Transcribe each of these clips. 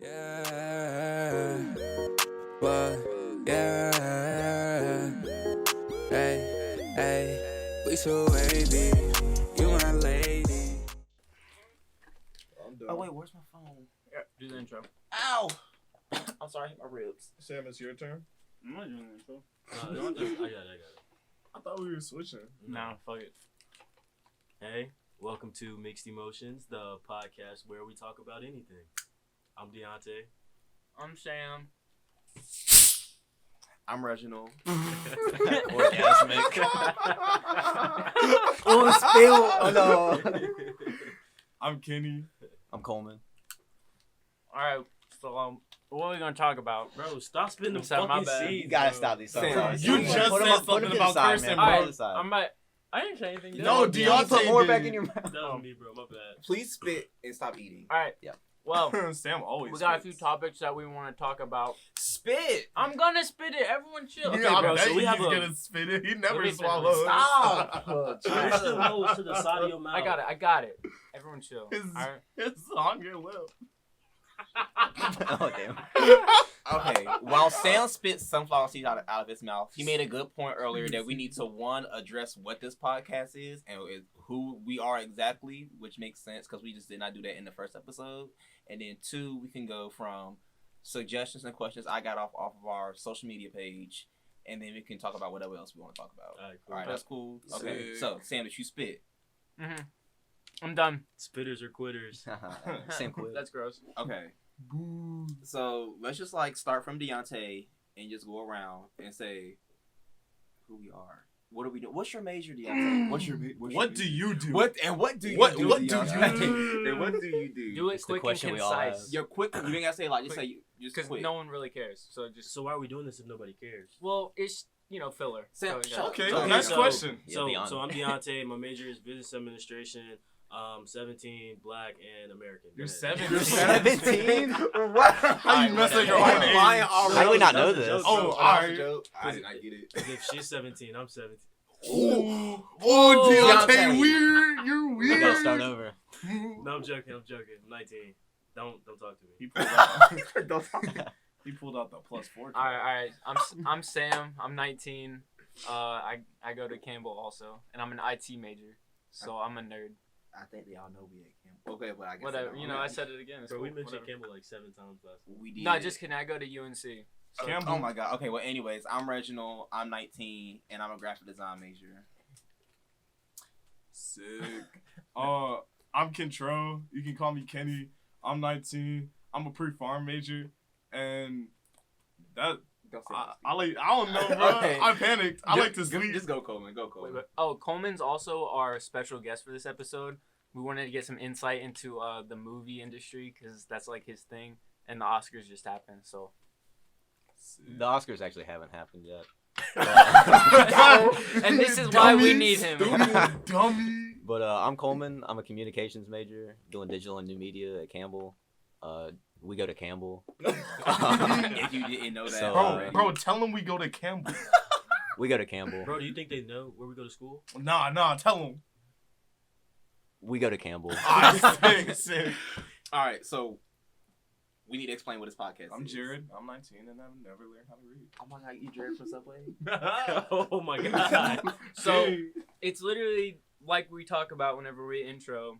Yeah, but yeah, hey, we so wavy, you my lady. I'm done. Oh wait, where's my phone? Yeah, do the intro. Ow! I'm sorry, I hit my ribs. Sam, it's your turn. I'm not doing the intro. I got it. I thought we were switching. Nah, fuck it. Hey, welcome to Mixed Emotions, the podcast where we talk about anything. I'm Deontay. I'm Sam. I'm Reginald. Orgasmic. Oh, spill! Oh no! I'm Kenny. I'm Coleman. Alright, so what are we gonna talk about? Bro, stop spitting the Sam, my fucking bad. seeds. You gotta bro. stop these Sam, songs. you just said something about cursing, man. bro. Put it aside. I'm about. I didn't say anything. did No, I? Deontay Put more did. back in your mouth. That was me, bro. My bad. Please spit and stop eating. Alright. Yeah. Well, Sam always. we got a few spits. topics that we want to talk about. Spit! I'm gonna spit it. Everyone chill. Yeah, Okay, I bro. bet so we have he's a- gonna spit it. He never me finish. swallows. Stop! It still goes to the side of your mouth. I got it. Everyone chill. His- Alright. It's on your lip. Oh, damn. Okay, while Sam spit sunflower seeds out of his mouth, he made a good point earlier that we need to, one, address what this podcast is and who we are exactly, which makes sense because we just did not do that in the first episode. And then, two, we can go from suggestions and questions I got off of our social media page, and then we can talk about whatever else we want to talk about. Alright, cool. All right, that's cool. Okay, Sick. so, Sam, did you spit? I'm done. Spitters or quitters. Sam quit. That's gross. Okay. Boo. So let's just start from Deontay and just go around and say who we are. What are we doing? What's your major, Deontay? What do you do? What do you do? What do Deontay? you And what do you do? Do it It's the quick and question we all concise. have. You're quick. You ain't gotta say just say just Because quick. no one really cares. So just So why are we doing this if nobody cares? well, it's filler. Sam, So, shut up. Okay, Okay, next so- question. Yeah, So, be honest. so I'm Deontay. My major is business administration. 17, black, and American. You're Go ahead. 7. You're 17? What? How you mess up your own age? Lying already. How do we not know That's a this? joke, Oh, bro. alright. I did not get it. If she's 17, I'm 17. Oh, Deontay. Deontay, weird. You're We weird. gotta start over. No, I'm joking. I'm 19. Don't talk to me. He pulled out, Don't talk. he pulled out the +4. All right. I'm Sam. I'm 19. I go to Campbell also, and I'm an IT major, so I'm a nerd. I think they all know we at Campbell. Okay, but I guess Whatever. they You don't. know, I said it again. It's Bro, we cool, mentioned whatever. Campbell like 7 times last week. We did. No, just kidding. I go to UNC. So, Campbell. Oh my god. Okay, well anyways, I'm Reginald, I'm 19, and I'm a graphic design major. Sick. I'm Control. You can call me Kenny. I'm 19. I'm a pre-farm major, and that Don't say I don't know, bro. Okay. I panicked. I like to sleep. Just go Coleman. Go Coleman. wait. Oh, Coleman's also our special guest for this episode. We wanted to get some insight into the movie industry because that's like his thing, and the Oscars just happened. So The Oscars actually haven't happened yet. and this is why we need him. Stupid dummy. But I'm Coleman. I'm a communications major doing digital and new media at Campbell. We go to Campbell. If you didn't know that So, already. Bro, tell them we go to Campbell. We go to Campbell. Bro, do you think they know where we go to school? Nah, tell them. We go to Campbell. Sick. All right, so we need to explain what this podcast I'm is. Jared. I'm 19, and I've never learned how to read. Oh my god, you Jared from Subway? Oh my god. So it's literally like we talk about whenever we intro.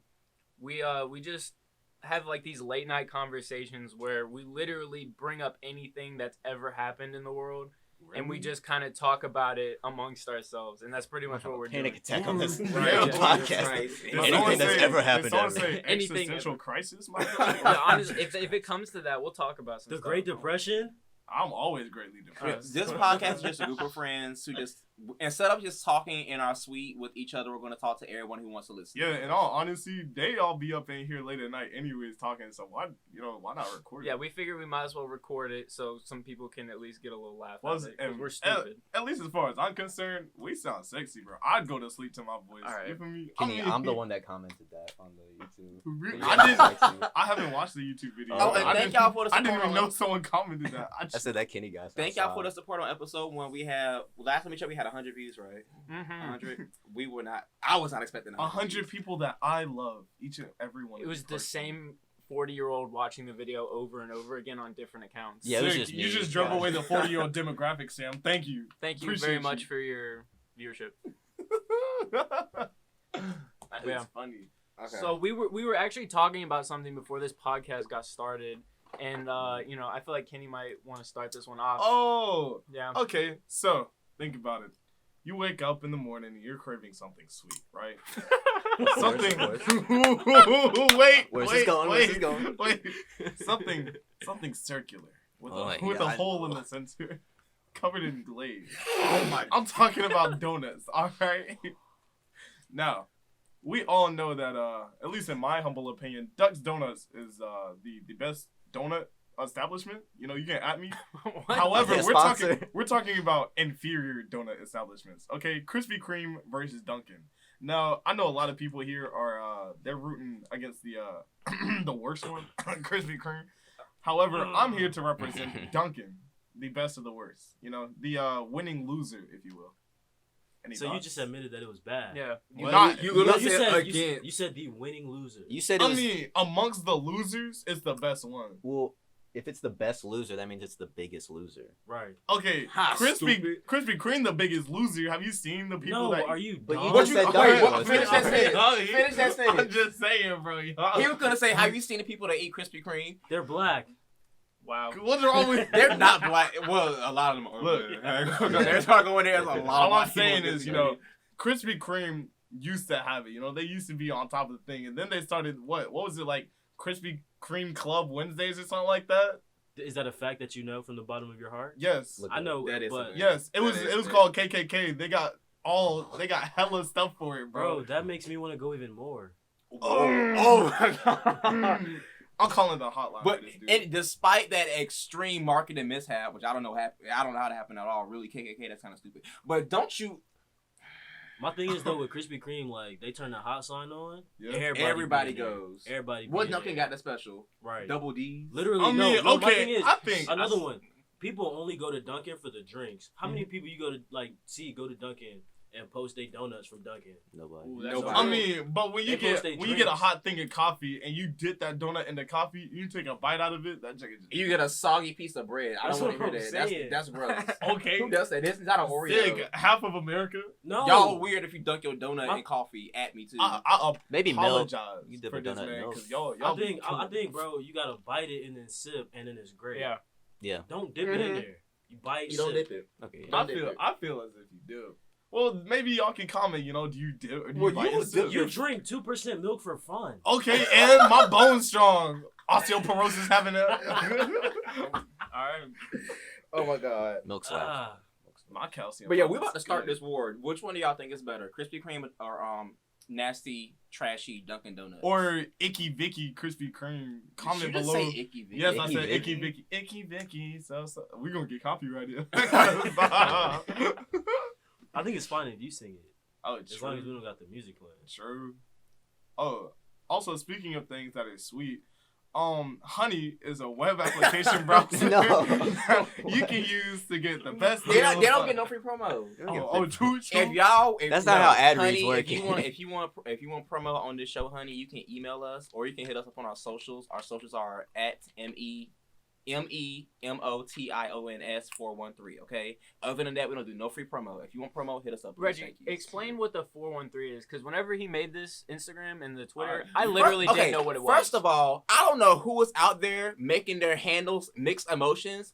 We just have like these late night conversations where we literally bring up anything that's ever happened in the world, and we just kind of talk about it amongst ourselves, and that's pretty much what we're Panic doing. attack on this Right. podcast. Christ. Did Anything someone that's say- ever happened Did someone ever. say Anything existential ever. crisis, my Yeah, brother? honestly, if it comes to that, we'll talk about some The stuff. Great Depression? I'm always greatly depressed. This podcast is just a group of friends who just, instead of just talking in our suite with each other, we're going to talk to everyone who wants to listen. Yeah, in all honesty, they all be up in here late at night anyways talking, so why not record it? Yeah, we figure we might as well record it so some people can at least get a little laugh out Plus, of it, 'cause and we're stupid. At least as far as I'm concerned, we sound sexy, bro. I'd go to sleep to my voice. All right. You feel me? Kenny, I'm the one that commented that on the YouTube. Really? Yeah, I didn't. sexy. I haven't watched the YouTube video. Oh, and I thank didn't- y'all for the I didn't support even on- know someone commented that. I said that Kenny guy. Thank y'all for the support on episode 1. We have, last time we checked, we had 100 views, right? Mhm. 100. I was not expecting 100 people that I love, each and every one. It of was you the personally. same 40-year-old watching the video over and over again on different accounts. Yeah, it was Sick. just me. You just drove Yeah. away the 40-year-old demographic, Sam. Thank you. Thank you Appreciate very you. much for your viewership. That Yeah. is funny. Okay. So we were actually talking about something before this podcast got started, and you know, I feel like Kenny might want to start this one off. Oh, Yeah. okay. So think about it. You wake up in the morning and you're craving something sweet, right? Something. Wait. Where's wait, this going? Wait, Where's this going? Wait. Something circular with Oh my a God. hole in the center, covered in glaze. Oh my. I'm talking about donuts. All right. Now, we all know that, at least in my humble opinion, Duck's Donuts is the best donut establishment. You know, you can at me. What? However, Yeah, we're sponsor. talking about inferior donut establishments. Okay, Krispy Kreme versus Dunkin'. Now, I know a lot of people here are they're rooting against the the worst one, Krispy Kreme. However, I'm here to represent Dunkin', the best of the worst. You know, the winning loser, if you will. Any So you thoughts? just admitted that it was bad. Yeah. Well, not- you literally You said said, again. you said the winning loser. You said it I was. mean, amongst the losers, it's the best one. Well, if it's the best loser, that means it's the biggest loser. Right. Okay, Ha, Krispy stupid. Kreme, the biggest loser. Have you seen the people No, that? are you But you dumb? just said Wait, Dunkin'. what? Finish that sentence. Y'all- Finish that sentence. I'm just saying, bro. Y'all- He was gonna say, have you seen the people that eat Krispy Kreme? They're black. Wow. What's wrong with? They're not black. Well, a lot of them are. Look, There's not going there. There's a lot. All of I'm black people saying in is, Krispy you know, Krispy Kreme used to have it. You know, they used to be on top of the thing, and then they started what was it like? Krispy Kreme Club Wednesdays or something like that. Is that a fact that you know from the bottom of your heart? Yes, Look I know, That is but a- yes. It That was is- called KKK. They got hella stuff for it, bro, bro. that makes me want to go even more. Oh my god. I'm calling the hotline. But for this dude. and despite that extreme marketing mishap, which I don't know how that happened at all. Really, KKK, that's kind of stupid. But don't you? My thing is though with Krispy Kreme, like they turn the hot sign on, Yeah. Everybody be in there. goes. Everybody. What be in Dunkin' there. got the special? Right. Double D's. Literally, I mean, no. My okay, thing is, I think another one. People only go to Dunkin' for the drinks. How many people you go to Dunkin' and post their donuts from Dunkin'? Nobody. Ooh, that's Nobody. I true. mean, but when you They post get they a drinks. hot thing of coffee and you dip that donut in the coffee, you take a bite out of it. That chicken just You get a soggy piece of bread. I That's don't want what to hear I'm that. saying. That's gross. okay. Who does that? This is not an Oreo. Sick. Half of America. No. Y'all weird if you dunk your donut My- in coffee. At me too. I Maybe milk. apologize You dip for a this donut in man milk. because y'all I think, bro, you gotta bite it and then sip, and then it's great. Yeah. Yeah. Don't dip it in there. You bite. you don't sip. dip it. Okay. I Don't dip feel it. I feel as if you do. Well, maybe y'all can comment. You know, do you dip or do Well, you bite you and sip? You drink 2% milk for fun. Okay, and my bone's strong. Osteoporosis having it. All right. Oh my god. Milk slaps. Ah, My calcium. But yeah, we're level's about to start good. this war. Which one of y'all think is better, Krispy Kreme or nasty, trashy Dunkin' Donuts? Or Icky Vicky Krispy Kreme. Comment you just below. say Icky Vicky. Yes, I Icky said Icky Vicky. Vicky. Icky Vicky. So we're gonna get copyrighted. I think it's fine if you sing it, Oh, as long as we true. don't got the music playing. True. Oh, also speaking of things that are sweet, Honey is a web application browser No. you can use to get the best They deals. don't get no free promo. True. If That's not how ad honey, reads work. If you want promo on this show, honey, you can email us or you can hit us up on our socials. Our socials are at MEMOTIONS 413. Okay. Other than that, we don't do no free promo. If you want promo, hit us up. Reggie, Thank you. explain what the 413 is, because whenever he made this Instagram and the Twitter, Alright. I literally Okay, didn't know what it was. First of all, I don't know who is out there making their handles mixed emotions.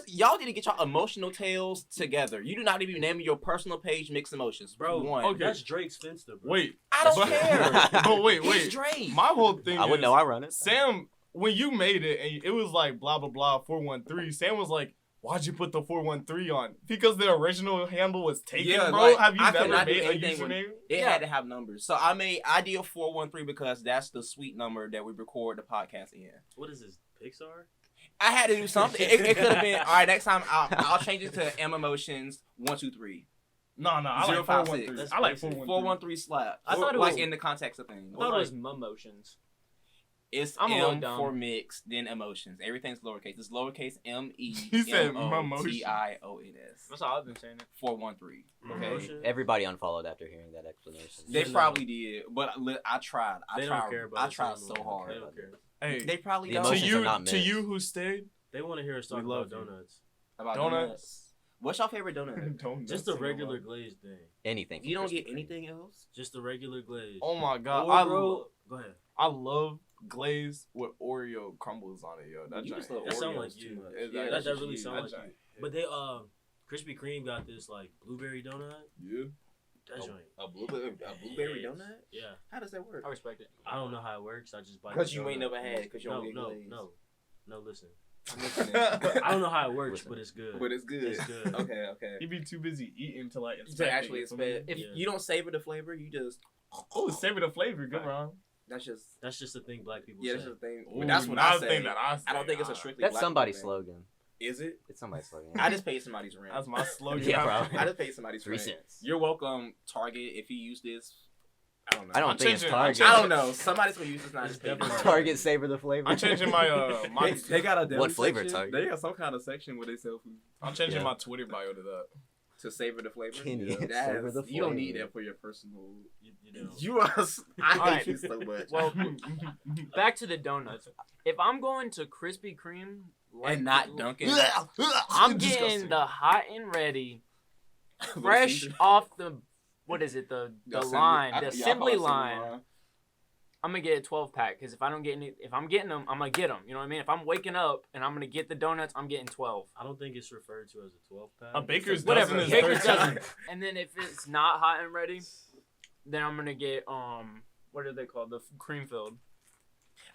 Y'all need to get y'all emotional tales together. You do not even name your personal page mixed emotions, Bro, One. okay. that's Drake's Finster, bro. Wait. I don't but- care. But wait. He's Drake. My whole thing I is wouldn't know. I run it. Sam, when you made it and it was like blah blah blah 413, Sam was like, why'd you put the 413 on? Because the original handle was taken, Yeah, bro. like, Have you I could never not do made a anything with- username? It had to have numbers. So I did 413 because that's the sweet number that we record the podcast in. What is this, Pixar? I had to do something. It could have been, all right, next time I'll change it to M Emotions 123. No, I like 056. 413. I like That's basic. 413. 413 slap. I thought it like was- in the context of things. I thought it was Mum Motions. It's I'm a little M dumb. for mixed, then emotions. Everything's lowercase. It's lowercase He said MEMOTIONS. That's all I've been saying. 413. Okay. Emotion? Everybody unfollowed after hearing that explanation. They No. probably did, but I tried. They don't care about I us tried anymore. so hard. They don't care. Hey, They probably The don't. to emotions are not you mixed. who stayed. They want to hear us talk We about love you. donuts. About Donuts. What's your favorite donut? Don't Just say a no regular more. glazed thing. Anything. You don't from get Krispy Kreme. anything else? Just a regular glaze. Oh my god, Or, bro, go ahead. I love glaze with Oreo crumbles on it, yo. That You just giant. love That sound Oreos like too you. much. Is Yeah, that- that's that just really you. sound That like you. giant. But they Krispy Kreme got this like blueberry donut. Yeah. That joint. A blueberry Yes. donut? Yeah. How does that work? I respect it. I don't know how it works. I just buy. Because the you ain't donut. never had it, because you don't get glaze. No. Listen. I'm listening. I don't know how it works, Listen. but it's good. But it's good. It's good. Okay. He'd be too busy eating to like inspect To it, actually you feel me? expect. If Yeah. you don't savor the flavor, you just. Oh, savor the flavor. Good Right. Ron. That's just. That's just the thing black people Yeah, say. that's the thing. Ooh, But that's what not I the say. thing that I say. I don't think it's a Nah. strictly That's black somebody's people thing. slogan. Is it? It's somebody's slogan. I just paid somebody's rent. That's my slogan. Yeah, bro. I just paid somebody's 3 rent. cents. You're welcome, Target. If you use this, I don't know. I don't I'm think it's changing- I'm Target. changing- I don't know. Somebody's gonna use this. Not It's just pay. definitely Target savor the flavor. I'm changing my my. They got a deli What flavor, section. Target? They got some kind of section where they sell food I'm changing Yeah. my Twitter bio to that. to savor the flavor. Can you That savor is- the You don't need flavor? that for your personal. You know. You are. I hate Alright. you so much. Well, back to the donuts. If I'm going to Krispy Kreme, and not Dunkin'. I'm Disgusting. getting the hot and ready, Little fresh Caesar. off the what is it? The line, the I assembly call it line. I'm gonna get a 12 pack because if I don't get any, if I'm getting them, I'm gonna get them. You know what I mean? If I'm waking up and I'm gonna get the donuts, I'm getting 12. I don't think it's referred to as a 12 pack. A baker's Whatever, dozen is baker's 13. dozen. And then if it's not hot and ready, then I'm gonna get what are they called? The cream filled.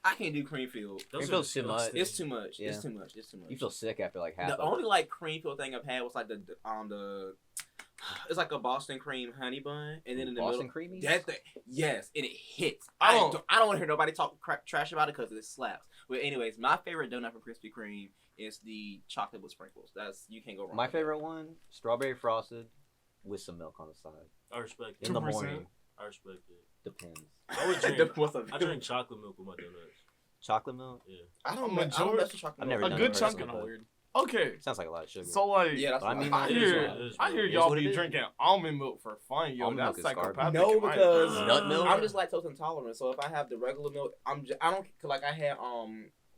I can't do cream filled. Those You are feel too much. disgusting. It's too much. Yeah. It's too much. It's too much. You feel sick after like half. The of only it. like cream filled thing I've had was like the it's like a Boston cream honey bun, and then in the Boston middle, creamy. that thing, yes, and it hits. I I don't- don't want to hear nobody talk trash about it because it slaps. But anyways, my favorite donut from Krispy Kreme is the chocolate with sprinkles. That's you can't go wrong. My with that. favorite one, strawberry frosted, with some milk on the side. I respect it. In the 2%. morning, I respect it. depends. I would drink- What's up? I drink chocolate milk with my donuts. Chocolate milk. Yeah. I don't Majority- I don't mess with chocolate I've milk. never A done good it chunk personally, of but weird. Okay, Sounds like a lot of sugar. so like Yeah, that's I what mean, I It is hear what it is, I bro. hear It is y'all what be it is. drinking almond milk for fun, yo. Almond milk That's is garbage. psychopathic. No, in my because opinion. Nut milk? I'm just lactose intolerant. So if I have the regular milk, I don't like I had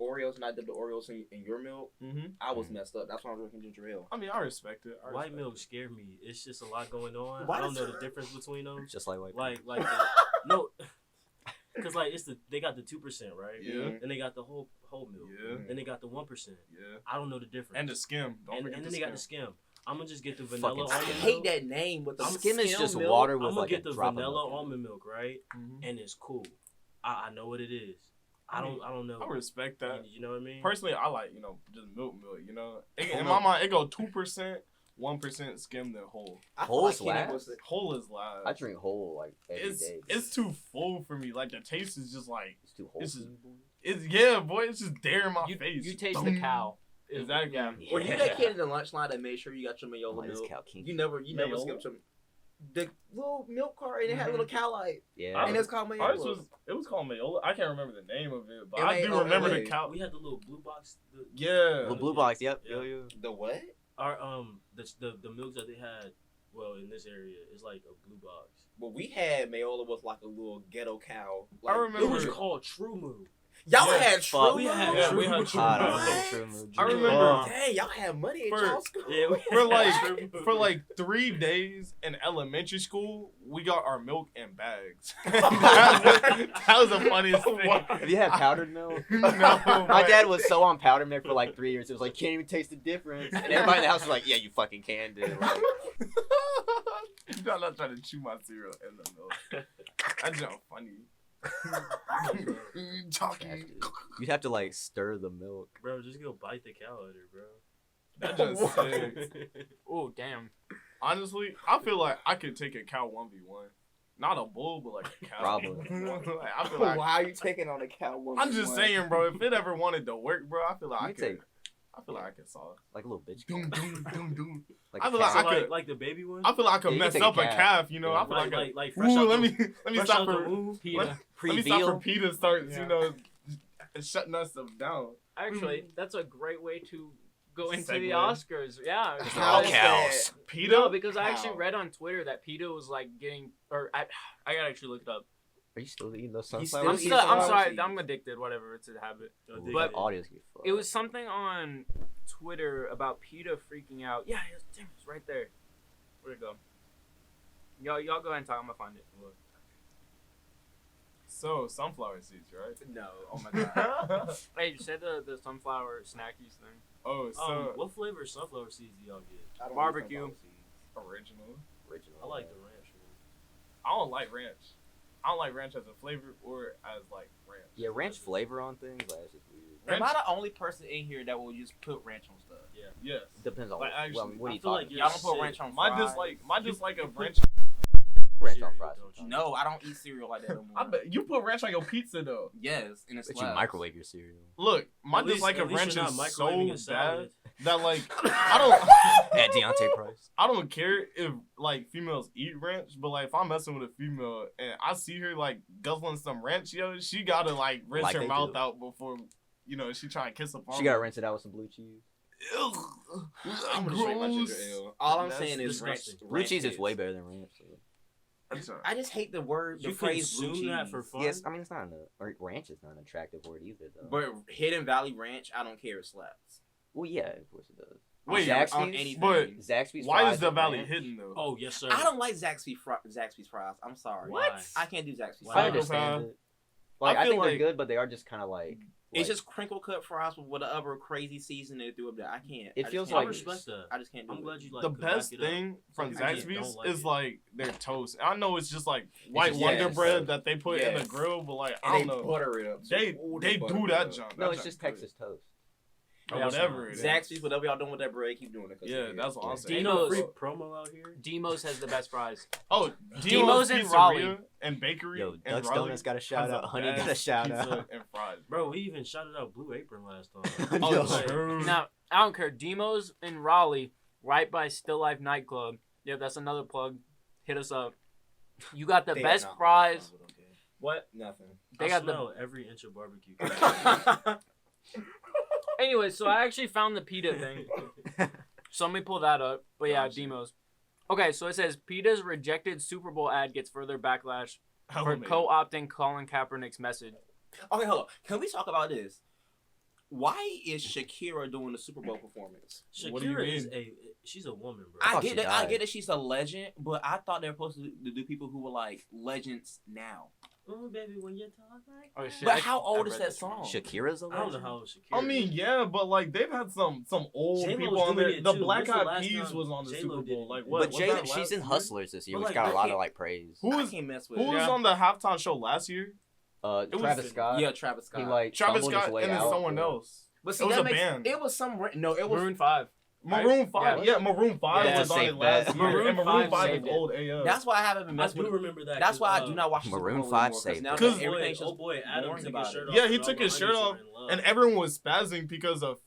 Oreos and I did the Oreos in your milk. Mhm. I was messed up. That's why I'm drinking ginger ale. I mean, I respect it. I White respect milk it. scare me. It's just a lot going on. Why I don't does- know the difference between them. Just like white. Like no, because like they got the 2%, right? Yeah. Then they got the whole milk. Yeah. Then they got the 1%. Yeah. I don't know the difference. And the skim. Don't and forget then the they skim. got the skim. I'm gonna just get the Fucking vanilla I almond skim. hate milk. that name with the Skim is just milk. water I'm with gonna like get a the drop of vanilla milk in it. almond milk, right? Mhm. And it's cool. I know what it is. I don't know. I respect that. You know what I mean? Personally, I like just milk. You know, in Whole my milk. mind, it go 2%, 1% skim, then whole. I feel Whole like Kenny slab? was the- Whole is live. I drink whole like every day. It's too full for me. Like the taste is just like It's too this wholesome. it's yeah, boy. It's just there in my You face. taste the cow. Exactly. Yeah. Were you that kid in the lunch line that made sure you got your Mayola Like, this milk? cow kinky. You never Mayola? skipped your the little milk cart and it had a little cow light Yeah. and it's called Ours Mayola. was called Mayola. I can't remember the name of it, but M-A-O-L-A. I do remember the cow. We had the little blue box. Yeah. The blue box. Yep. Yeah. Yeah. The what? Our the milks that they had. Well, in this area, is like a blue box. Well, we had Mayola was like a little ghetto cow. I Like, remember- It was called True Move. Y'all Yeah, had fuck. True We had Milk? Yeah, True we had Move. True I don't Milk. know. True Mood. I remember- Dang, y'all had money at For- y'all school. Yeah, we For like True Move. for like 3 days in elementary school, we got our milk in bags. that was the funniest thing. Have you had powdered milk? No, My but- dad was so on powdered milk for like 3 years. It was like, can't even taste the difference. And everybody in the house was like, yeah, you fucking can, dude. Like, I'm not trying to chew my cereal in the milk. That's not funny. Chalky. you'd have to like stir the milk. Bro, just go bite the cow at her, bro. That just sick. Oh damn. Honestly, I feel like I could take a cow 1v1. Not a bull, but like a cow. Probably. Like, I feel like Why are you taking on the cow? I'm just saying, bro. If it ever wanted to work, bro, I feel like I You could. take- I feel like I could solve. Like a little bitch. Doom, doom, doom, doom. Like I a feel like So I cat. could- like the baby one. I feel like I could Yeah, you mess can take up a a calf. calf. You know, Yeah. I feel like, like fresh ooh, out let the, me fresh stop out the for womb. Peta. let me stop for Pre-veal. Peter start. Yeah. You know, shutting us down. Actually, that's a great way to go into the Segue. Oscars. Yeah. It's all cows. PETA? No, because I actually How? read on Twitter that PETA was like getting, or I gotta actually look it up. Are you still eating those He's sunflowers? still I'm eating sorry, sunflower I'm addicted. Whatever, it's a habit. Addicted. But audience get fucked. It was something on Twitter about PETA freaking out. Yeah, damn, it's right there. Where'd it go? Y'all go ahead and talk. I'm gonna find it. So, sunflower seeds, right? No. Oh my god. Hey, you said the sunflower snackies thing. Oh, so What flavor sunflower seeds do y'all get? I don't eat Barbecue. sunflower seeds. original. original. I like the ranch one. I don't like ranch. I don't like ranch as a flavor or as like ranch. Yeah, ranch flavor on things, like, it's just weird. Am I the only person in here that will just put ranch on stuff? Yes. Depends on Like, what, actually, what are I you feel like talking you're Y'all don't put sick. ranch on My fries. dislike of ranch. ranch on Cereal, fries. don't you? sometimes. No, I don't eat cereal like that no more. I bet you put ranch on your pizza though. Yes, and it's But you microwave your cereal. Look, my At least- dislike at of least ranch you're not is microwaving a so bad salad. that like I At Deontay Price. I don't care if like females eat ranch, but like if I'm messing with a female and I see her like guzzling some ranch, yo, she gotta like rinse Like her they mouth do. out before she try and kiss up on She gotta rinse it out with some blue cheese. I'm gonna straight my ginger ale. All I'm That's saying is ranch. disgusting. Blue cheese is hits. way better than ranch. So. I just hate the word, the You phrase blue consume that cheese. for fun? Yes, I mean it's not or ranch is not an attractive word either though. But Hidden Valley Ranch, I don't care. It slaps. well, yeah, of course it does. Wait, Zaxby's? on anything. but Zaxby's. why fries is the with valley ranch? hidden though? Oh, yes, sir. I don't like Zaxby's fries. I'm sorry. Why? I can't do Zaxby's Why? I fries. understand it. Like I I, feel think they're like- good, but they are just kind of like. It's just crinkle cut fries with whatever crazy season they do up there. I can't. It I just feels can't I like- do respect that. I just can't do I'm it. glad you like The could best back it up. thing from Some people Zaxby's don't like is it. like their toast. I know it's just like white just- Wonder yes. Bread that they put in the Yes. grill, but like And I they don't know. butter it up. They Ooh, they butter do it that up. junk. No, That it's just junk good. Texas toast. Or Yeah, whatever it is. Zaxby's, whatever y'all doing with that bread, keep doing it. 'cause Yeah, it's that's what I'm good. saying. Ain't no Dino's- free promo out here. Demos has the best fries. Oh, Demos in Raleigh. Pizzeria and Bakery. Yo, and Duck's Raleigh Donuts got a shout has out. the Honey got a best shout pizza out. and fries. Bro, we even shouted out Blue Apron last time. Oh, Yo. true. Now, I don't care. Demos in Raleigh, right by Still Life nightclub. Yep, that's another plug. Hit us up. You got the They best are not fries. awesome, but okay. What? Nothing. They I got the. smell every inch of barbecue. Anyway, so I actually found the PETA thing. So let me pull that up. But yeah, Gotcha. Demos. Okay, so it says PETA's rejected Super Bowl ad gets further backlash for Hell, man. co-opting Colin Kaepernick's message. Okay, hold on. Can we talk about this? Why is Shakira doing the Super Bowl performance? What do you Shakira is mean? she's a woman, bro. I thought get she that. I died. get that she's a legend, but I thought they were supposed to do people who were like legends now. Oh, baby, when you talk like Oh, shit. But how old I is read that this wrong. song? Shakira's a I don't know legend? how old Shakira I mean, is. yeah, but like they've had some old J-Lo's people on doing there. it The too. Black When's the Eyed last Peas time was on the J-Lo Super did Bowl. it? Like But what? was Jay, that she's last in year? Hustlers this year, But, which like, got a they lot of can't- like praise. Who I was can't mess with who it. was Yeah. on the halftime show last year? Travis was- Scott. Yeah, Travis Scott. He like Travis stumbled Scott his way and then out. someone else. but it was that a makes- band. It was no, it was Maroon 5. Maroon 5, Yeah. yeah, Maroon 5 Yeah, was on safe it last bet. year. Maroon and Maroon 5 5 is saved it. old AF. That's why I haven't been I messing do with it. remember that. That's 'cause, why I do not watch the Super Maroon Bowl 5 anymore, 'cause saved now it. Because- everything's just oh boy, Adam boring took about his shirt it. off. Yeah, he and took all his my shirt honeys off, were in love. and everyone was spazzing because of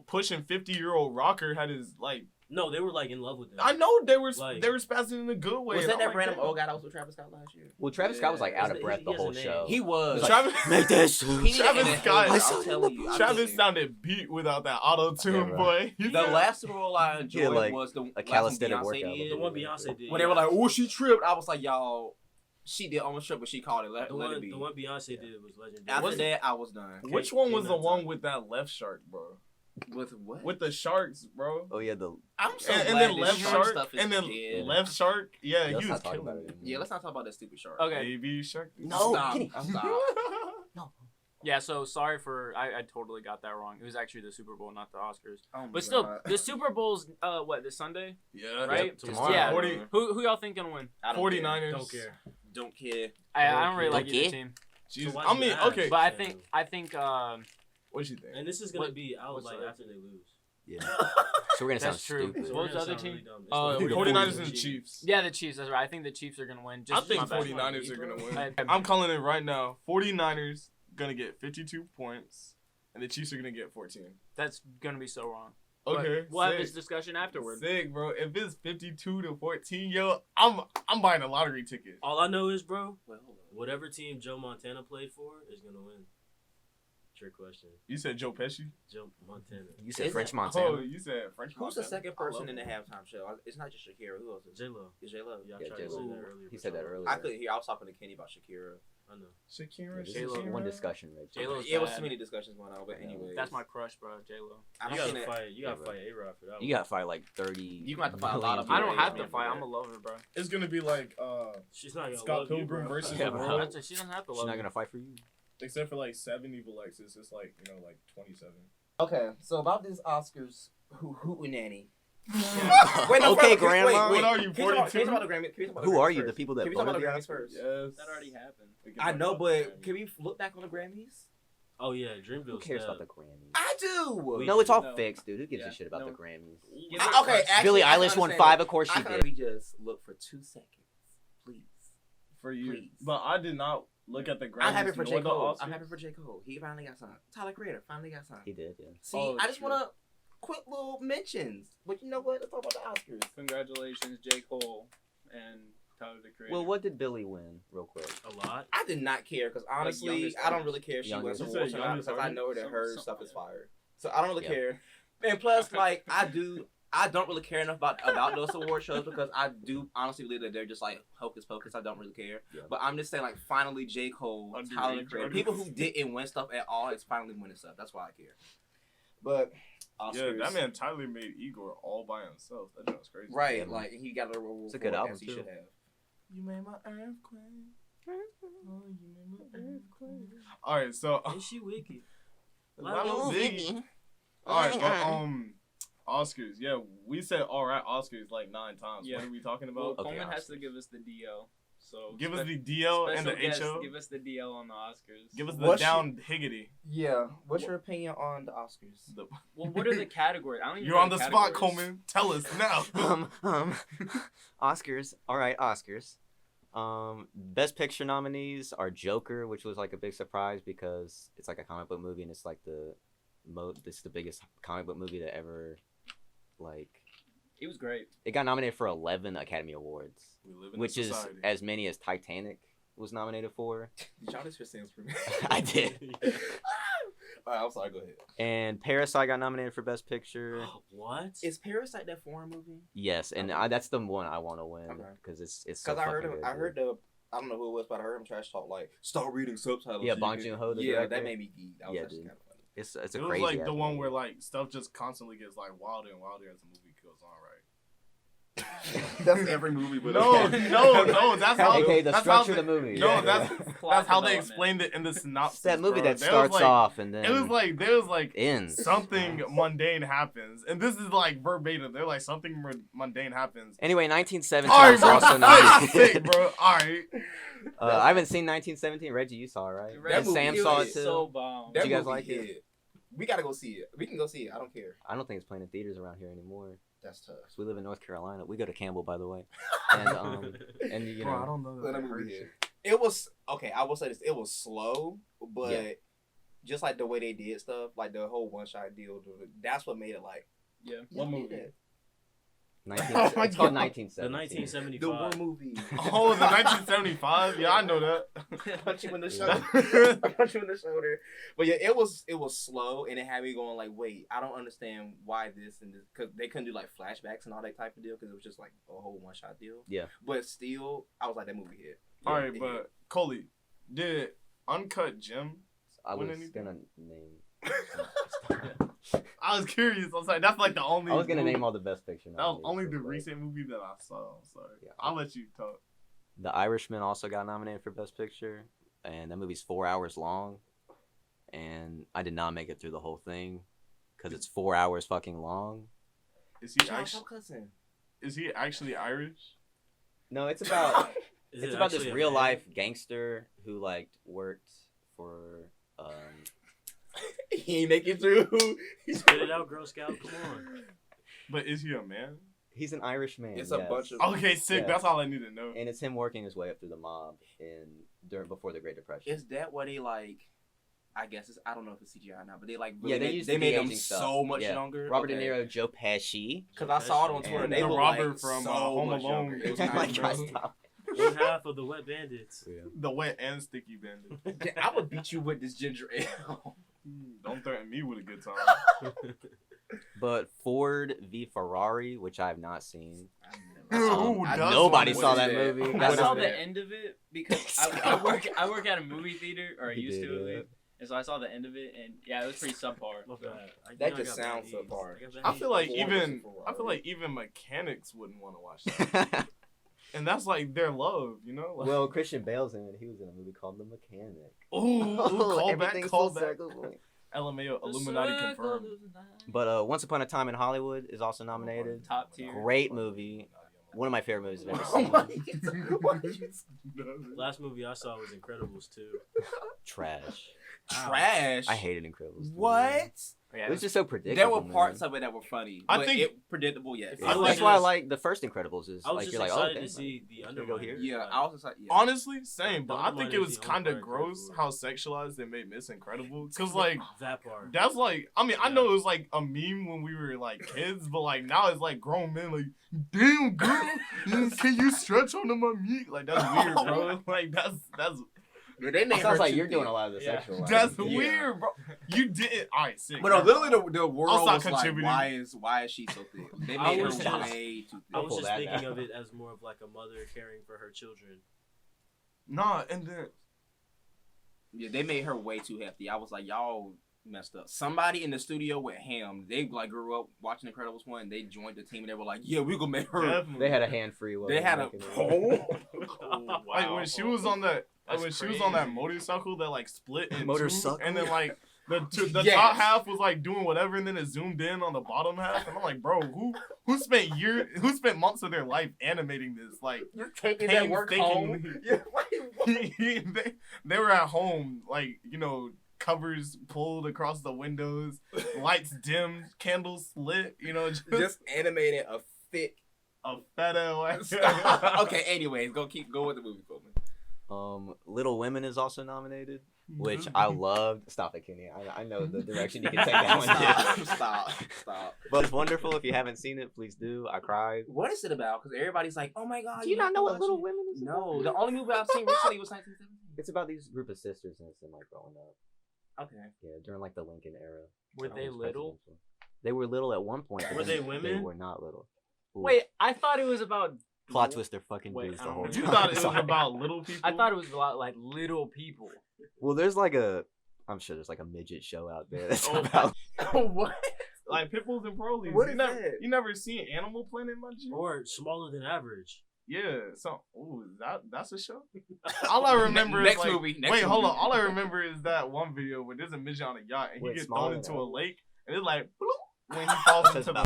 pushing 50-year-old rocker had his like. No, they were like in love with that. I know they were Like- spazzing in a good way. Was and that I'm that like, random damn. old guy that was with Travis Scott last year? Well, Travis Scott was like out He- of breath he the has a whole name. show. He was. Like, Travis, Make that shit. He Travis didn't- Scott- I'll tell you. I'll tell Travis you. sounded beat without that auto tune, Yeah, bro. boy. The last Super Bowl I enjoyed Yeah, like was the a last one calisthenic Beyonce workout. did. The one Beyonce did. When they were like, "Oh, she tripped," I was like, "Y'all, she did almost trip, but she called it. Let it be." the one Beyonce did was legendary. After Was- that, I was done. Which one was the Came out one time. with that left shark, bro? With what? With the sharks, bro. Oh yeah, the I'm so And glad then this left shark shark, stuff is and then dead. left shark. Yeah, let's he not was talk killing about it. it. Yeah, let's not talk about that stupid shark. Okay. Baby shark. No, Stop. Kenny. Stop. Yeah, so sorry for I totally got that wrong. It was actually the Super Bowl, not the Oscars. Oh my But still, God. the Super Bowl's what, this Sunday? Yeah, Right? Yep, Tomorrow. Yeah. 40, Who y'all think gonna win? I don't 49ers. Don't care. Don't care. I don't really Don't like either care. team. Jesus. So why I you mean, ask? okay. But I think What you think? And this is gonna What- be out what's like the- after they lose. Yeah. So we're gonna sound That's true. stupid. So What was we're the gonna other sound really team? dumb. It's The the 49ers and Chiefs. yeah, the Chiefs. That's right. I think the Chiefs are gonna win. I Just think my bad. 49ers are going to win. I- I'm calling it right now. 49ers going to get 52 points, and the Chiefs are going to get 14. That's gonna be so wrong. But Okay. we'll have sick. this discussion afterward. Sick, bro. If it's 52-14, yo, I'm buying a lottery ticket. All I know is, bro, Well, hold on. whatever team Joe Montana played for is gonna win. Trick question. You said Joe Pesci? Joe Montana. You said Is French it? Montana. Oh, you said French Who's the Montana? second I love person in the him. halftime show? It's not just Shakira. Who else is it? J Lo. Is J-Lo? Yeah, I Yeah, tried to J-Lo. say that earlier. He but said that y'all- earlier. I couldn't hear. I was talking to Kenny about Shakira. I know. Shakira, This J-Lo, is one discussion, right? J-Lo's It was bad. too many discussions going on, but Yeah. anyway. That's my crush, bro. J Lo. I You don't gotta think fight. You gotta Yeah, fight A-Rod for that. You got to fight like 30. You gonna have to fight a lot of million I don't Yeah, have yeah, to fight. yeah. I'm a lover, bro. It's gonna be like She's not gonna Scott love you, Pilgrim bro. versus Yeah, the bro. world. She doesn't have to She's love not me. gonna fight for you. Except for like 7 evil Lexus, it's like, you know, like 27. Okay, so about this Oscars hootenanny. Okay, Grandma. What are you, Can we talk 42? about the Grammy? Can we talk about Who the are Grammys you? The first? people that Can we talk about voted the the Grammys first? Yes. That already happened. We can I talk know, about but the Grammys. can we look back on the Grammys? Oh yeah, Dreamville. Who cares about the Step. Grammys? I do. No, it's all No. fixed, dude. Who gives Yeah, a shit about no. the Grammys? Give I- it- okay, actually, Billie I can Eilish won understand 5, it. of course she I can did. we just look for 2 seconds, please. For you. Please. But I did not look at the Grammys. I'm happy for nor J. the Cole. Oscars. I'm happy for J. Cole. He finally got signed. Tyler Creator finally got signed. He did, yeah. See, Oh, I just true. want to quick little mentions. But you know what? Let's talk about the Oscars. Congratulations, J Cole and Tyler the Creator. Well, what did Billy win, real quick? A lot. I did not care because honestly, youngest I don't artist. really care if she wins Youngest. an You award said or not youngest because I know that artist? her Some- stuff is yeah. fire. So I don't really Yeah. care. And plus, like I don't really care enough about those award shows because I do honestly believe that they're just like hocus pocus. I don't really care. Yeah. But I'm just saying, like, finally, J. Cole, Underage Tyler the Creator, people who artists. didn't win stuff at all is finally winning stuff. That's why I care. But Oscars, Yeah, that man Tyler made Igor all by himself. That was crazy. right? Yeah, like he got a reward. It's a good for it, album, as he too. should have. You made my earthquake. Oh, you made my earthquake. All right, so Is she wicked? Lil Ziggy. All right, but Oscars. Yeah, we said all right Oscars like 9 times. Yeah. What are we talking Well, about? Okay, Coleman has to Oscars. give us the DL. So Give us spe- the DL and the special guest, HO. Give us the DL on the Oscars. Give us the What's down higgity. Yeah. What's your opinion on the Oscars? The- Well, what are the categories? I don't even You're know on the spot, categories. Coleman. Tell us now. Oscars. All right, Oscars. Best Picture nominees are Joker, which was like a big surprise because it's like a comic book movie and it's like this is the biggest comic book movie that ever, like, He was great. it got nominated for 11 Academy Awards, We live in which a is society. as many as Titanic was nominated for. Did y'all just stands for me? I did. All right, I'm sorry. Go ahead. And Parasite got nominated for Best Picture. What? Is Parasite that foreign movie? Yes, and that's the one I want to win Okay. because it's so Because I heard fucking him. good, I dude. heard the. I don't know who it was, but I heard him trash talk like start reading subtitles. Yeah, so you Bong can-" Joon-ho, the Yeah, director. that made me geek. That was Yeah, actually dude. kind of funny. It's a It was crazy. like the ass one movie. where like stuff just constantly gets like wilder and wilder as the movie goes on, right? That's every movie, but No, okay. no, that's how. Okay, the that's structure how of the movie. No, Yeah. that's Plot how they development. explained it in the synopsis. It's that movie bro. that There was, starts like, off and then It was like there was like ends. something mundane happens, and this is like verbatim. They're like something mundane happens. Anyway, 1917 All right, was bro. also That's sick, nominated. bro. All right. I haven't seen 1917. Reggie, you saw it, right? That And movie Sam is saw it too. So bomb. Did you guys movie like it? hit. We gotta go see it. We can go see it. I don't care. I don't think it's playing in theaters around here anymore. That's tough. 'Cause we live in North Carolina. We go to Campbell, by the way. And you Bro, I know, don't know Let that that hurt movie you. hit. It was okay. I will say this: it was slow, but Yeah. just like the way they did stuff, like the whole one shot deal, that's what made it like. Yeah. What movie? 19, Oh my it's called God. 1917. The The 1975. war movie. Oh, the 1975. Yeah, I know that. Punch you in the Yeah. shoulder. I punch you in the shoulder. But yeah, it was slow, and it had me going like, wait, I don't understand why this and this, because they couldn't do like flashbacks and all that type of deal, because it was just like a whole one shot deal. Yeah. But still, I was like, that movie hit. All Yeah, right, it but Coley, did Uncut Gem? I Win was anything? gonna name. I was curious. I was like, that's like the only. I was gonna movie- name all the best picture. That was nominees, only the but, like, recent movie that I saw. I'm sorry. Yeah. I'll let you talk. The Irishman also got nominated for Best Picture, and that movie's 4 hours long, and I did not make it through the whole thing because it's 4 hours fucking long. Is he John, actually? stop cussing. Is he actually Irish? No, it's about Is it's it about this actually a real man? life gangster who like worked for He ain't make it through. Spit it out, Girl Scout. Come on. But is he a man? he's an Irishman. It's a yes. bunch of. Okay, sick. Yeah. That's all I need to know. And it's him working his way up through the mob before the Great Depression. Is that what they like? I guess it's. I don't know if it's CGI now, but they like. Yeah, Really they used they made them de-aging stuff. so much Yeah. younger. Robert De Niro, Joe Pesci. Because I saw it on And Twitter. And They the look robber like from, so Home much Alone. younger. It was Oh my nice, God, bro. stop. One half of the Wet Bandits. The wet and sticky bandit. I would beat you with this ginger ale. Don't threaten me with a good time. But Ford v Ferrari, which I have not seen. Ooh, I- does nobody one. saw What that is it? movie. What I is saw it? the end of it because I work at a movie theater, or I You used did, to at yeah. least. And so I saw the end of it, and yeah, it was pretty subpar. My So. bad. I That got just bad sounds knees. subpar. I got bad I knees. feel like Ford even versus I feel Ferrari. like even mechanics wouldn't want to watch that. And that's like their love, you know? Like, Well, Christian Bale's in it. He was in a movie called The Mechanic. call back, Everything's call full back. circle. LMAO, Illuminati confirmed. But Once Upon a Time in Hollywood is also nominated. Top tier. Great movie. One of my favorite movies I've ever Oh seen. my God. Last movie I saw was Incredibles 2. Trash. Trash. I hated Incredibles. What? It was just so predictable. There were man. parts of it that were funny. I but think- it predictable. Yes. I was That's just- why I like the first Incredibles. Is I was like just you're like, oh, excited okay, to see the Should we go here? Underminer. Yeah, Like, I was just like, yeah. Honestly, same, but I think Underminer it is was the only kind of part gross Incredibles. how sexualized they made Miss Incredible. Cause like that part. that's like I mean I Yeah. know it was like a meme when we were like kids, but like now it's like grown men like, damn girl, can you stretch onto my meat? Like that's weird, bro. Like that's But they made Sounds her like too you're doing thick. a lot of the Yeah. sexual. that's Yeah. weird, bro. You did alright, sick. But literally, the world I'll stop was like, contributing. why is she so thick? They I made was her just- way too I thick. was pull just that thinking down. of it as more of like a mother caring for her children. Nah, and then Yeah, they made her way too hefty. I was like, y'all messed up. Somebody in the studio with Ham, they like grew up watching Incredibles 1, and they joined the team, and they were like, yeah, we gonna make her. definitely. They had a hand free. They had a. Oh, like when she was on that, like That's when she was on that crazy. motorcycle that like split in Motorcycle? two, and then like the Yes. top half was like doing whatever, and then it zoomed in on the bottom half, and I'm like, bro, who spent months of their life animating this? Like You're taking that work home. painstakingly. Yeah, they were at home, like you know. Covers pulled across the windows, lights dimmed, candles lit, you know, just animating a thick. a fat ass. Okay, anyways, go with the movie, Coleman. Little Women is also nominated, Mm-hmm. which I loved. Stop it, Kenny. I know the direction you can take that one. Stop. But it's wonderful. If you haven't seen it, please do. I cried. What is it about? Because everybody's like, oh my god. Do you not have know to what watch Little it. Women is? No, about? the only movie I've seen recently was 1917. It's about these group of sisters and it's them like growing up. Okay. Yeah, during like the Lincoln era. Were they Almost little? presidential. They were little at one point. but Were then they women? They were not little. Ooh. Wait, I thought it was about. Plot twist their fucking Wait, dudes I the don't whole know. time. You thought it was Sorry. about little people? I thought it was about like little people. Well, there's like I'm sure there's like a midget show out there that's Oh, about. What? like Pitbulls and Prolies. What you is never, that? You never seen Animal Planet, my G? Or smaller than average. Yeah. So, that's a show. All I remember Next is like, movie. Next wait, hold movie. on. All I remember is that one video where there's a midget on a yacht and Wait, he gets smaller thrown than into a that? lake and it's like bloop, when he falls into the.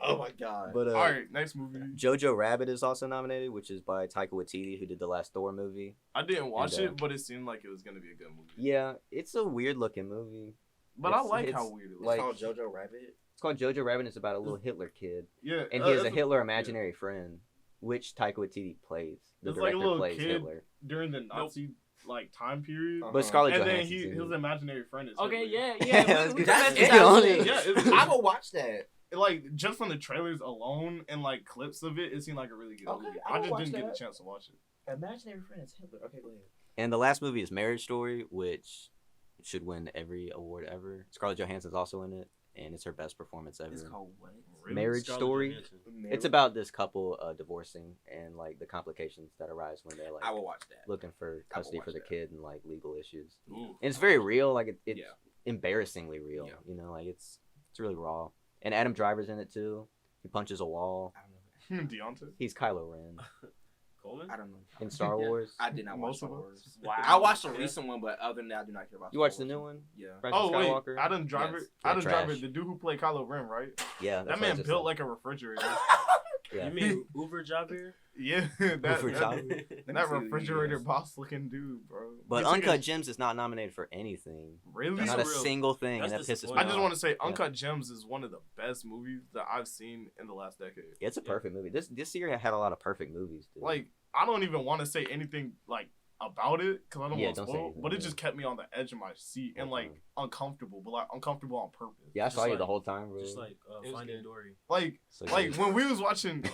Oh my god. But All right, next movie. Jojo Rabbit is also nominated, which is by Taika Waititi, who did the last Thor movie. I didn't watch And, it, but it seemed like it was gonna be a good movie. Yeah, it's a weird looking movie. But I It's- like it's how weird it looks. like- called Jojo Rabbit. It's called Jojo Rabbit. It's about a little Hitler kid, Yeah, and he has a it's Hitler imaginary friend, which Taika Waititi plays. The It's like a director little plays kid. Hitler. during the Nazi like time period. But Scarlett And then Johansson's in his it. imaginary friend is Okay, Hitler. yeah. Let's we get- can That's mention get on that. it. Yeah, it's, I will watch that. like just from the trailers alone and like clips of it, it seemed like a really good Okay, movie. I I will just watch didn't get that. the chance to watch it. Imaginary friend is Hitler. Okay, go ahead. And the last movie is Marriage Story, which should win every award ever. Scarlett Johansson's also in it, and it's her best performance ever. It's called what? Marriage Scarlett Story. Johansson. It's about this couple divorcing and like the complications that arise when they're like I will watch that. looking for custody watch for the that. kid and like legal issues. Ooh. And it's very real. Like it's Yeah. embarrassingly real. Yeah. You know, like it's really raw. And Adam Driver's in it too. He punches a wall. I don't know. Deontay. He's Kylo Ren Coleman? I don't know. in Star Yeah. Wars. I did not watch Most Star of Wars. Wow. I watched the Yeah. recent one, but other than that, I do not care about. You Star watched the Wars. new one? Yeah. Rise Oh of wait, Skywalker? Adam Driver. Yes. Yeah, Adam Driver, trash. the dude who played Kylo Ren, right? Yeah, That that's what I man just built said. like a refrigerator. Yeah. You mean Uber Javir? Yeah, that For John. that refrigerator boss looking dude, bro. But He took Uncut a- Gems is not nominated for anything. really? That's Not a real- single thing, and that that's pisses me disappointing. I just off. want to say, Uncut Gems is one of the best movies that I've seen in the last decade. Yeah, it's a perfect movie. This year had a lot of perfect movies. Dude. Like, I don't even want to say anything like about it because I don't Yeah, want to don't say spoil. anything, But it yeah. just kept me on the edge of my seat and like uncomfortable, but like uncomfortable on purpose. yeah, I just saw you like- the whole time, bro. Just like It was Finding good. Dory. Like So like good. when we was watching.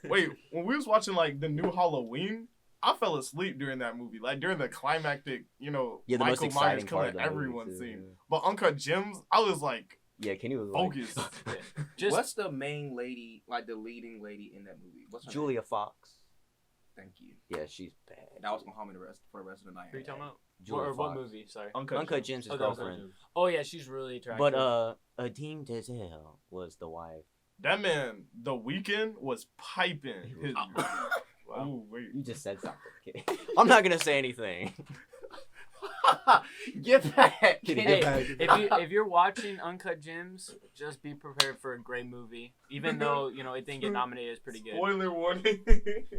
Wait, when we was watching like the new Halloween, I fell asleep during that movie. Like during the climactic, Yeah, the most Michael Myers exciting part killing of the movie, everyone too, scene. yeah. But Uncut Gems, I was like Yeah, Kenny was focused. like Just What's the main lady, like the leading lady in that movie? What's her Julia Fox. Name? Thank you. Yeah, she's bad. That was gonna harm me for the rest of the night. what are you talking about? Julia Or what Fox. movie? Sorry. Uncut Gems' Okay, girlfriend. Oh yeah, she's really attractive. But Adim Dazelle was the wife. That man, The Weeknd was piping. His, oh wait. You just said something. Okay. I'm not gonna say anything. Get back. Kitty, Hey, get back. if you're watching Uncut Gems, just be prepared for a great movie. Even though it didn't get nominated, it's pretty good. Spoiler warning.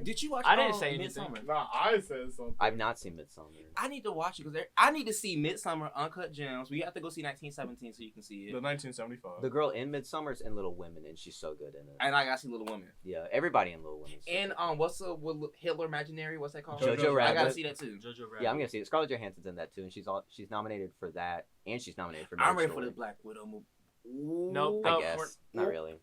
Did you watch? I didn't say anything. Midsommar? Nah, I said something. I've not seen Midsommar. I need to watch it because I need to see Midsummer, Uncut Gems. We have to go see 1917 so you can see The it. 1975. The girl in Midsommar's in Little Women, and she's so good in it. And I gotta see Little Women. Yeah, everybody in Little Women. And what's the Hitler Imaginary? What's that called? Jojo I gotta Rabbit. see that too. Jojo Rabbit. Yeah, I'm gonna see it. Scarlett Johansson's in that too, and she's nominated for that, and she's nominated for. I'm Marriage ready for Story. the Black Widow movie. Nope. I No, guess not really.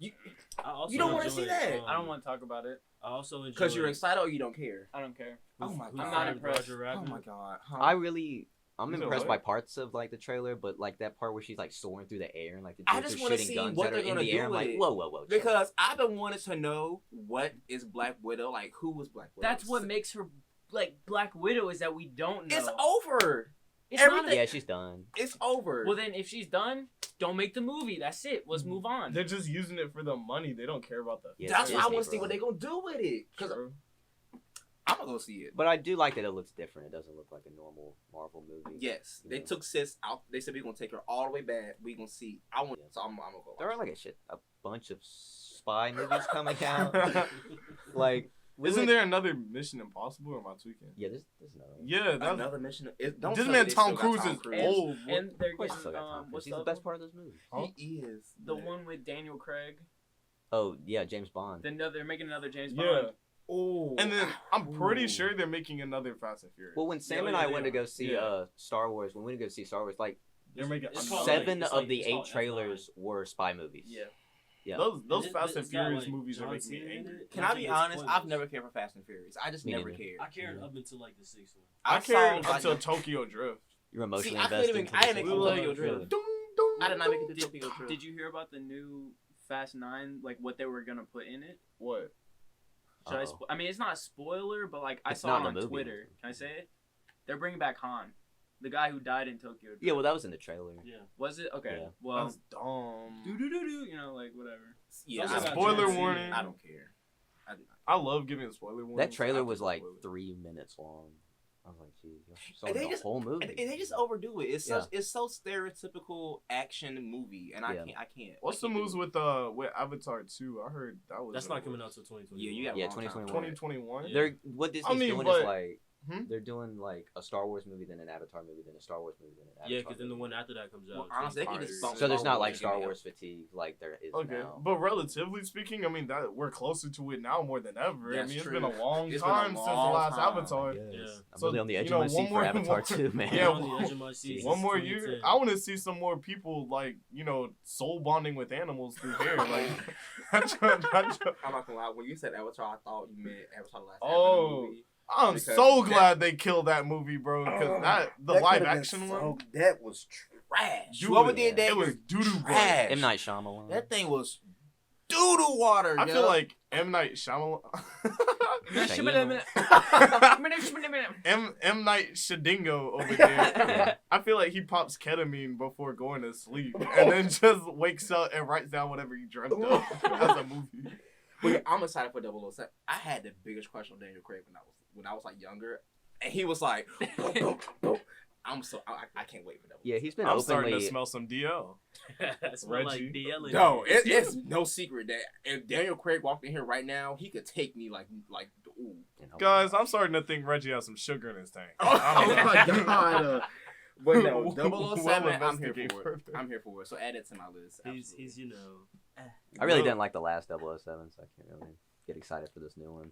I also You don't wanna see enjoyed, that? I don't want to talk about it. I also enjoyed. Because you're excited or you don't care. I don't care. Oh my Who God. I'm not Framed impressed. Roger Oh Rabbit? my God. Huh? I'm You know impressed what? by parts of like the trailer, but like that part where she's like soaring through the air and like the I dudes just are wanna shooting see guns what that are they're in gonna the do air. I'm with like, it. whoa. chill. Because I've been wanting to know what is Black Widow, like who was Black Widow. That's what makes her like Black Widow is that we don't know. It's over. It's not everything- Yeah, she's done. It's over. Well, then if she's done, don't make the movie. That's it. Let's move on. They're just using it for the money. They don't care about the. Yeah, that's why I Disney, want to see bro. what they're gonna do with it. Cause True. I'm gonna go see it. But I do like that it looks different. It doesn't look like a normal Marvel movie. Yes, they Yeah. took Sis out. They said we're gonna take her all the way back. We gonna see. I want. So I'm gonna go. There are watch like a bunch of spy movies coming out. Like, Isn't there another Mission Impossible or am I tweaking? Yeah, there's another one. Yeah, it. that's Another mission. Don't this tell man me they Tom still got Cruise is Cruise. old. And they're Of course, getting still got Tom Cruise. what's He's the the best part of those movies. He is The one with Daniel Craig. Oh yeah, James Bond. Then they're making another James Yeah, Bond. Oh, and then I'm pretty Ooh. sure they're making another Fast and Furious. Well, when Sam Yeah, and yeah, I yeah. went to go see Yeah. Star Wars, when we went to go see Star Wars, like They're making It's another- called, seven it's of like- the it's 8 called F9. trailers were spy movies. Yeah. Yeah. Those Is it- Fast and is that, Furious like, movies are John making me Cena in angry. it? Can Or I is be it honest? spoilers? I've never cared for Fast and Furious. I just Me never neither. cared. I cared Yeah. up until like the 6th one. I saw, cared like, until Tokyo Drift. You're emotionally I couldn't invested. even- into I the didn't sequel. even Tokyo Drift. Really? I did not make it to Tokyo Drift. Did you hear about the new Fast 9? Like what they were gonna put in it? What? Should I? Uh-oh. I mean, it's not a spoiler, but like I It's saw not it in on the movie. Twitter. Can I say it? They're bringing back Han, the guy who died in Tokyo. Drift. Yeah, well, that was in the trailer. Yeah. Was it? Okay. Yeah. Well, That's dumb. you know, like whatever. Yeah, Also I got don't- Spoiler John Cena. warning. I don't care. I do not. I love giving spoiler warnings. That trailer I was think like spoilers. 3 minutes long. I was like, geez, you saw And they the just- whole movie. And they just overdo it. It's Yeah. such it's so stereotypical action movie, and Yeah. I can't. What's the I can't moves do it. with Avatar 2? I heard that was. That's not coming out till 2020. Yeah, you got a Yeah, long time. 2021. 2021. Yeah. They're what Disney's mean, doing but- is like Hmm? they're doing like a Star Wars movie, then an Avatar movie, then a Star Wars movie, then an Avatar. Yeah, because then the movie. one after that comes out. Well, honestly, they can Fire. just bump So there's not Star like Wars Star and Wars fatigue like there is Okay, now. but relatively speaking, I mean that we're closer to it now more than ever. That's I mean, it's true. been a long It's been a time since the long last time. Avatar. Yes. Yeah. I'm So, really on the edge you know, of my seat one for more- Avatar too, man. Yeah, on the edge of my seat One since more year, 2010. I want to see some more people like soul bonding with animals through here. Like, I'm not gonna lie. When you said Avatar, I thought you meant Avatar: The Last Oh. Airbender movie. Because so that- glad they killed that movie, bro. Because the That live could've been action so- one, that was trash. Dude, Whoever did that it was doo doo trash. M Night Shyamalan. That thing was doo doo water. I feel like M Night Shyamalan. M Night Shadingo over there. I feel like he pops ketamine before going to sleep, and then just wakes up and writes down whatever he dreamt of as a movie. But yeah, I'm excited for 007. I had the biggest crush on Daniel Craig when I was like younger, and he was like, boom, boom, boom. I can't wait for 007. Yeah, he's been I'm starting to openly. smell some DL. That's more like Reggie. DL. in No, here. it's no secret that if Daniel Craig walked in here right now, he could take me like ooh. Guys, I'm starting to think Reggie has some sugar in his tank. Oh my god. But no, We'll 007, I'm here investigate for it. further. I'm here for it. So add it to my list. He's absolutely. you know. I really didn't like the last 007, so I can't really get excited for this new one.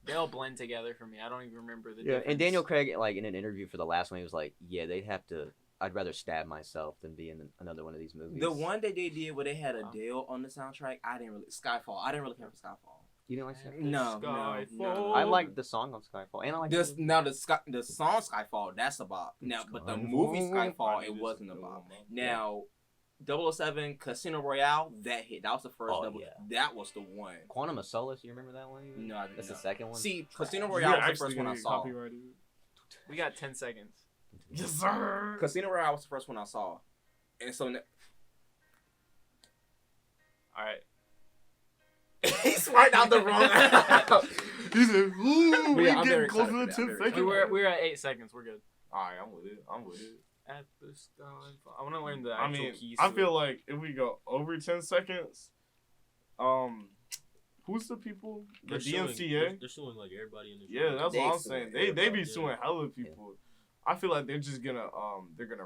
They all blend together for me. I don't even remember the Yeah, difference. and Daniel Craig, like in an interview for the last one, he was like, "Yeah, they'd have to. I'd rather stab myself than be in another one of these movies." The one that they did where they had Wow. Adele on the soundtrack, I didn't really Skyfall. I didn't really care for Skyfall. You didn't like Skyfall? No. I like the song of Skyfall, and I like This now the song Skyfall, that's a bop. Now, but the movie Skyfall, it wasn't a bop. Now, 007 Casino Royale, that hit. That was the first. That was the one. Quantum of Solace. You remember that one? No, I didn't. That's know. the second one. See, Casino Royale was the first actually one I gonna get saw. copyrighted. We got 10 seconds. Yes, sir. Casino Royale was the first one I saw, and so All right. he's right out the wrong. He said, "Ooh, we I'm very getting close excited to the for that. 10 I'm very seconds." We're at 8 seconds. We're good. All right, I'm with it. I'm with it. At the skyfall. I want to learn the I actual mean, keys. I to feel it. like if we go over 10 seconds, who's the people? The DMCA? They're suing like everybody in the Yeah, that's what I'm They saying. sue They be everybody, suing hella people. I feel like they're just gonna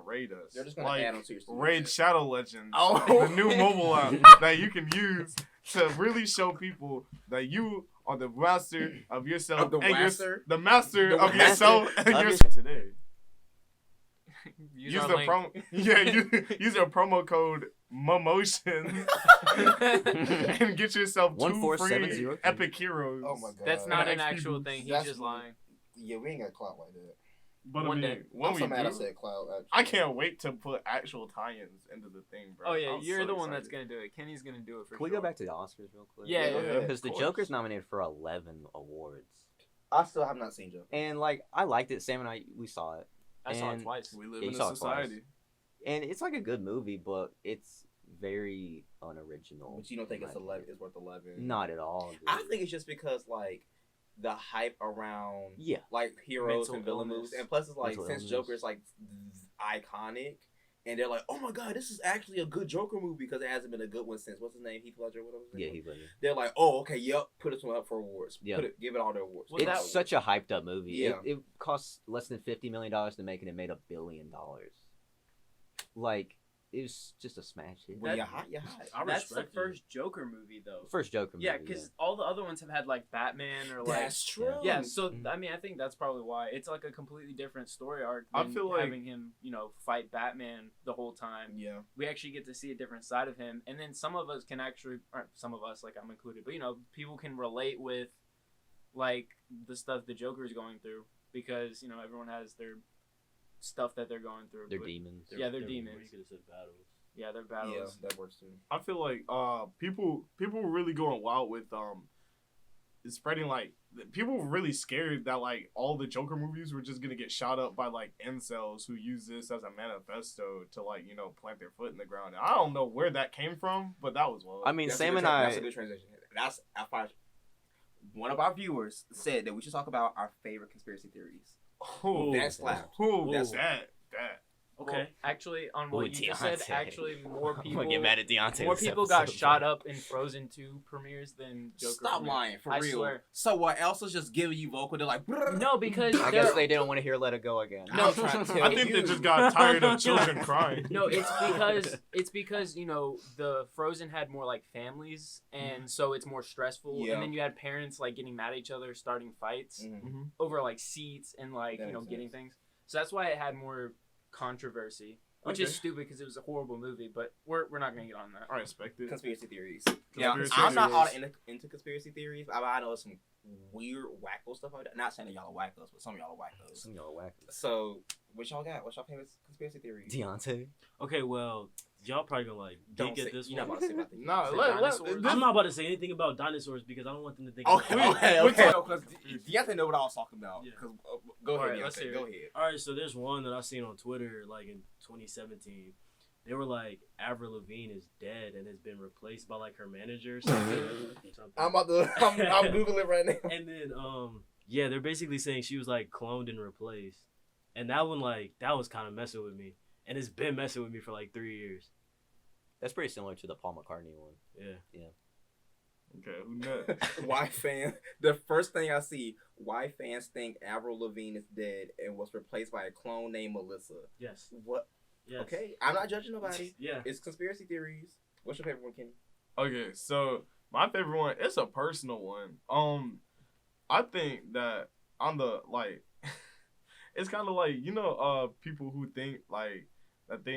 raid us. They're just gonna like, add on to your studio. raid Shadow Legends, Oh. the new mobile app that you can use to really show people that you are the master of yourself. Of the and master? the master The of master yourself and of yourself today. Use Use our the link. use your promo code MOMOTION and get yourself 2 free 14703. epic heroes. Oh my god. That's not an XP actual boost. thing. He's That's- just lying. Yeah, we ain't got clout like that. But One I day. mean, when I'm we so mad I do, said clout. Actually. I can't wait to put actual tie-ins into the thing, bro. Oh yeah, I'm you're so the one that's excited. gonna do it. Kenny's gonna do it for Can we sure. go back to the Oscars real quick? Yeah, yeah, Because of the course. Joker's nominated for 11 awards, I still have not seen Joker. and like I liked it. Sam and we saw it, I saw it and- twice. We live Yeah, in you a saw it twice. society. and it's like a good movie, but it's very unoriginal. But you don't think in it's my 11? opinion. It's worth 11? Not at all. Dude. I think it's just because like the hype around Yeah. like heroes Mental and villain illness. movies, and plus it's like Mental since illness. Joker's like iconic, and they're like, oh my god, this is actually a good Joker movie because it hasn't been a good one since what's his name, Heath Ledger, whatever his name Yeah, was. he was. They're like, oh okay, yep, put this one up for awards. Yeah. Give it all the awards. Was It's that- such a hyped up movie. Yeah. It cost less than $50 million to make, and it made $1 billion. Like it was just a smash hit. Well, That- you're hot, you're hot. I That's the respect it. first Joker movie though. First Joker movie. Yeah, because all the other ones have had like Batman or like. That's true. Yeah, so Mhm. I mean, I think that's probably why it's like a completely different story arc. I Than feel like- having him, fight Batman the whole time. Yeah. We actually get to see a different side of him, and then some of us can actually, or some of us, like I'm included, but people can relate with, like the stuff the Joker's going through because everyone has their stuff that they're going through. They're but- demons. Yeah, they're You demons. could have said battles. Yeah, they're Yeah, battles. that works too. I feel like people were really going wild with spreading like people were really scared that like all the Joker movies were just gonna get shot up by like incels who use this as a manifesto to like plant their foot in the ground. And I don't know where that came from, but that was wild. I mean, That's Sam a and good I. That's a good transition. That's one of our viewers said that we should talk about our favorite conspiracy theories. Ooh, That slapped. ooh, That's- that. Okay. Well, actually, on what Ooh, you just said, Deontay. actually more I'm people gonna get mad at Deontay. more this people got episode, shot bro. up in Frozen 2 premieres than Joker. Stop premieres. lying, for I real. swear. So what else is just giving you vocal? They're like, No, because I guess they didn't want to hear "Let It Go" again. No, I'm trying to tell I think they just got tired of children crying. No, it's because the Frozen had more like families, and so it's more stressful. Yeah. And then you had parents like getting mad at each other, starting fights Mhm. over like seats and like That makes getting sense. things. So that's why it had more controversy, which is Okay. stupid because it was a horrible movie. But we're not gonna get on that. I respect it. Conspiracy theories. Yeah, Conspiracy I'm not all theories. into conspiracy theories. I know some weird, wacko stuff like that. Not saying that y'all are wackos, but some of y'all are wackos. Some y'all are wacky. So, what y'all got? What's your favorite conspiracy theory? Deontay. Okay, well, y'all probably gonna like Don't dig say, at this you're not one. about to say about the Nah, Say let, dinosaurs. I'm not about to say anything about dinosaurs because I don't want them to think. Okay, I'm- okay, we okay. talk- Because Deontay know what I was talking about. Yeah. 'Cause, go ahead, Alright, let's Deontay. hear Go it. ahead. All right, so there's one that I seen on Twitter like in 2017. They were like, Avril Lavigne is dead and has been replaced by like her manager. Or something. I'm about to. I'm googling right now. And then yeah, they're basically saying she was like cloned and replaced. And that one that was kind of messing with me. And it's been messing with me for like 3 years. That's pretty similar to the Paul McCartney one. Yeah. Okay, who knows? Why fans? The first thing I see, why fans think Avril Lavigne is dead and was replaced by a clone named Melissa. Yes. What? Yes. Okay, I'm not judging nobody. Yeah. It's conspiracy theories. What's your favorite one, Kenny? Okay, so my favorite one, it's a personal one. I think that on the like it's kind of like people who think like that they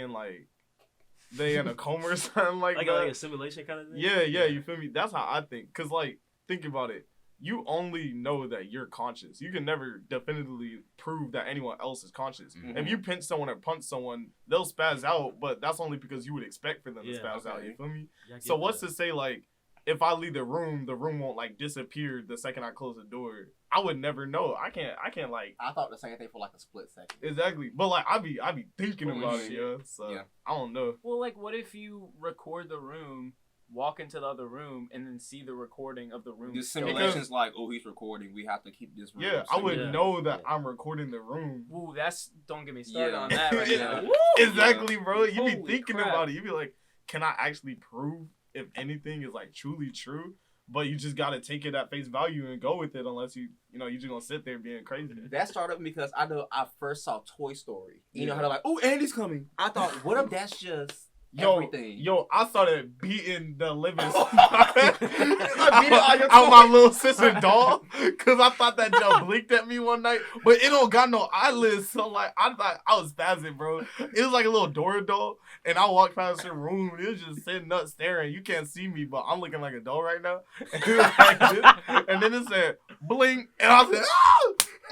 in a coma or something like Like that. a simulation kind of thing. Yeah, you feel me? That's how I think. Cause like think about it. You only know that you're conscious. You can never definitively prove that anyone else is conscious. Mhm. If you pinch someone or punch someone, they'll spaz out, but that's only because you would expect for them to Yeah, spaz out. okay. You feel me? Yeah, I So get what's that. to say, like, if I leave the room won't like disappear the second I close the door. I would never know. I can't like I thought the same thing for like a split second. exactly. But like I be thinking Holy about shit. it, yeah. So Yeah. I don't know. Well, like, what if you record the room, walk into the other room, and then see the recording of the room? The still- simulation's like, oh, he's recording. We have to keep this room. Yeah, I would Yeah. know that Yeah. I'm recording the room. Ooh, that's don't get me started Yeah. on that right Yeah. now. Exactly, bro. You be Holy thinking crap. about it. You be like, can I actually prove if anything is like truly true? But you just gotta take it at face value and go with it, unless you just gonna sit there being crazy. That started because I know I first saw Toy Story. You know Yeah. how they're like, oh, Andy's coming. I thought, what if that's just everything? Yo, I started beating the living I beat it on your out my toy. little sister doll because I thought that Joe blinked at me one night, but it don't got no eyelids. So like, I thought I was spazzing, bro. It was like a little Dora doll, and I walked past her room, and it was just sitting up staring. You can't see me, but I'm looking like a doll right now. And, it was like this, and then it said blink, and I said,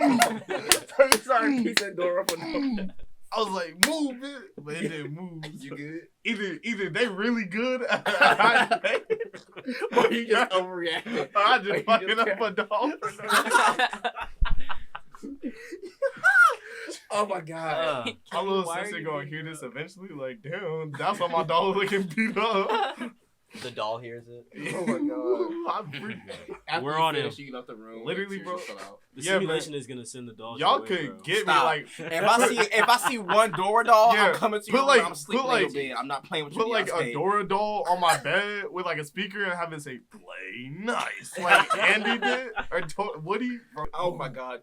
ah! Sorry, he said Dora for no. I was like, move it, but it didn't move. You good? Either they really good, or Or you just overreacted? I Or just you fucking just up a doll. Oh my god. My little Why are sister you gonna beating hear her this up? eventually. Like, damn, that's why my dog looking beat up. The doll hears it. Oh my god. I'm freaking. After We're you on finished, him. you left the room. Literally, and bro. tears fell out. The Yeah, simulation is gonna send the dogs. Y'all away, could bro. get Stop. me like If I see one Dora doll, Yeah, I'm coming to put your like- room. I'm sleeping put in like- your bed. I'm not playing with you. put like a Beyonce. Dora doll on my bed with like a speaker and have it say "play nice" like Andy did or Woody. Bro. Oh my god.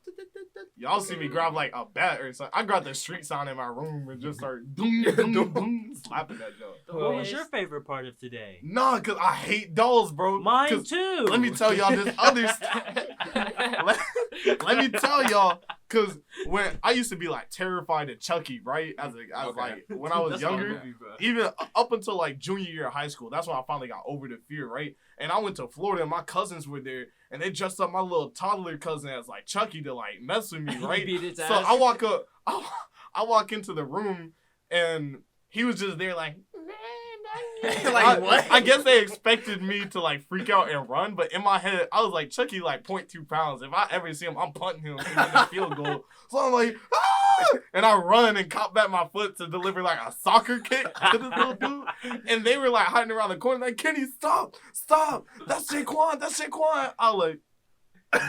Y'all see me grab like a bat or something. I grabbed the street sound in my room and just start doom, doom, doom, slapping that joint. What was your favorite part of today? Nah, cause I hate dolls, bro. Mine 'Cause too. Let me tell y'all this other. Let me tell y'all, cause when I used to be like terrified of Chucky, right? As Okay. like when I was That's my younger, movie, bro. even up until like junior year of high school, that's when I finally got over the fear, right? And I went to Florida, and my cousins were there, and they dressed up my little toddler cousin as like Chucky to like mess with me, right? Beat its So ass. I walk up, I walk into the room, and he was just there like. Like, what? I guess they expected me to like freak out and run, but in my head, I was like, Chucky like 0.2 pounds. If I ever see him, I'm punting him to win the field goal. So I'm like, ah! And I run and cop back my foot to deliver like a soccer kick to this little dude. And they were like hiding around the corner, like, Kenny, stop, that's Jaquan. I was like,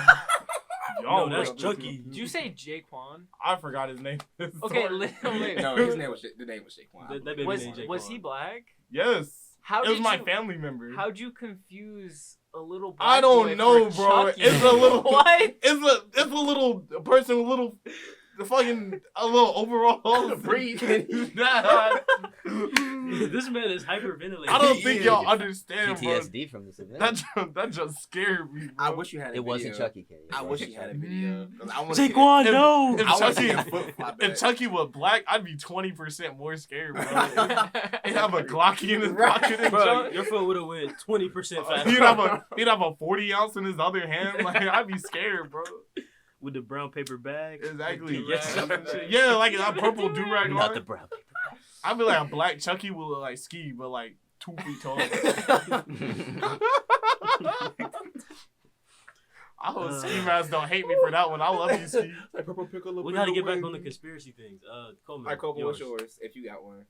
No, that's were- Chucky. Did you say Jaquan? I forgot his name. Okay, literally. No, his name was the name was Shaquan. That baby Was named was he Jaquan. black? Yes. How It was did my you, family member. How'd you confuse a little black I don't boy know, for bro. Chucky? It's a little What? It's a little person with little a little overall Breathe. Nah. This man is hyperventilating. I don't He think is. y'all understand, bro. PTSD from this event. That just scared me. Bro. I wish you had a It wasn't video. Chucky, Kenny. I wish you had a video. 'Cause I wanna Jaquan, If- no. if I want to Chucky- see a foot fly back. If Chucky was black, I'd be 20% more scared, bro. He'd have a Glocky in his pocket and Bro, junk. your foot would have went 20% faster. He'd have a 40 ounce in his other hand. Like I'd be scared, bro. With the brown paper bag. Exactly. Yes. Yeah, like that purple do-rag Not on. the brown. I'd be like a black Chucky will like ski, but like 2 feet tall. I hope ski masks don't hate me for that one. I love you, ski. Like purple pickle. We gotta get back on the conspiracy things. Coleman. Alright, Coleman, what's yours? If you got one.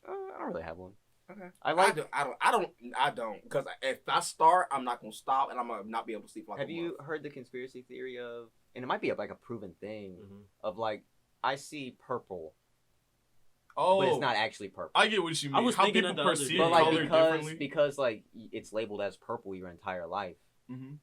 I don't really have one. Okay. I like. I don't. Because if I start, I'm not gonna stop, and I'm gonna not be able to sleep for like Have a you month. heard the conspiracy theory of, and it might be like a proven thing Mhm. of like, I see purple, Oh, but it's not actually purple. I get what you mean. I was How thinking people of the other perceive day. But like color differently. because like it's labeled as purple your entire life, Mhm.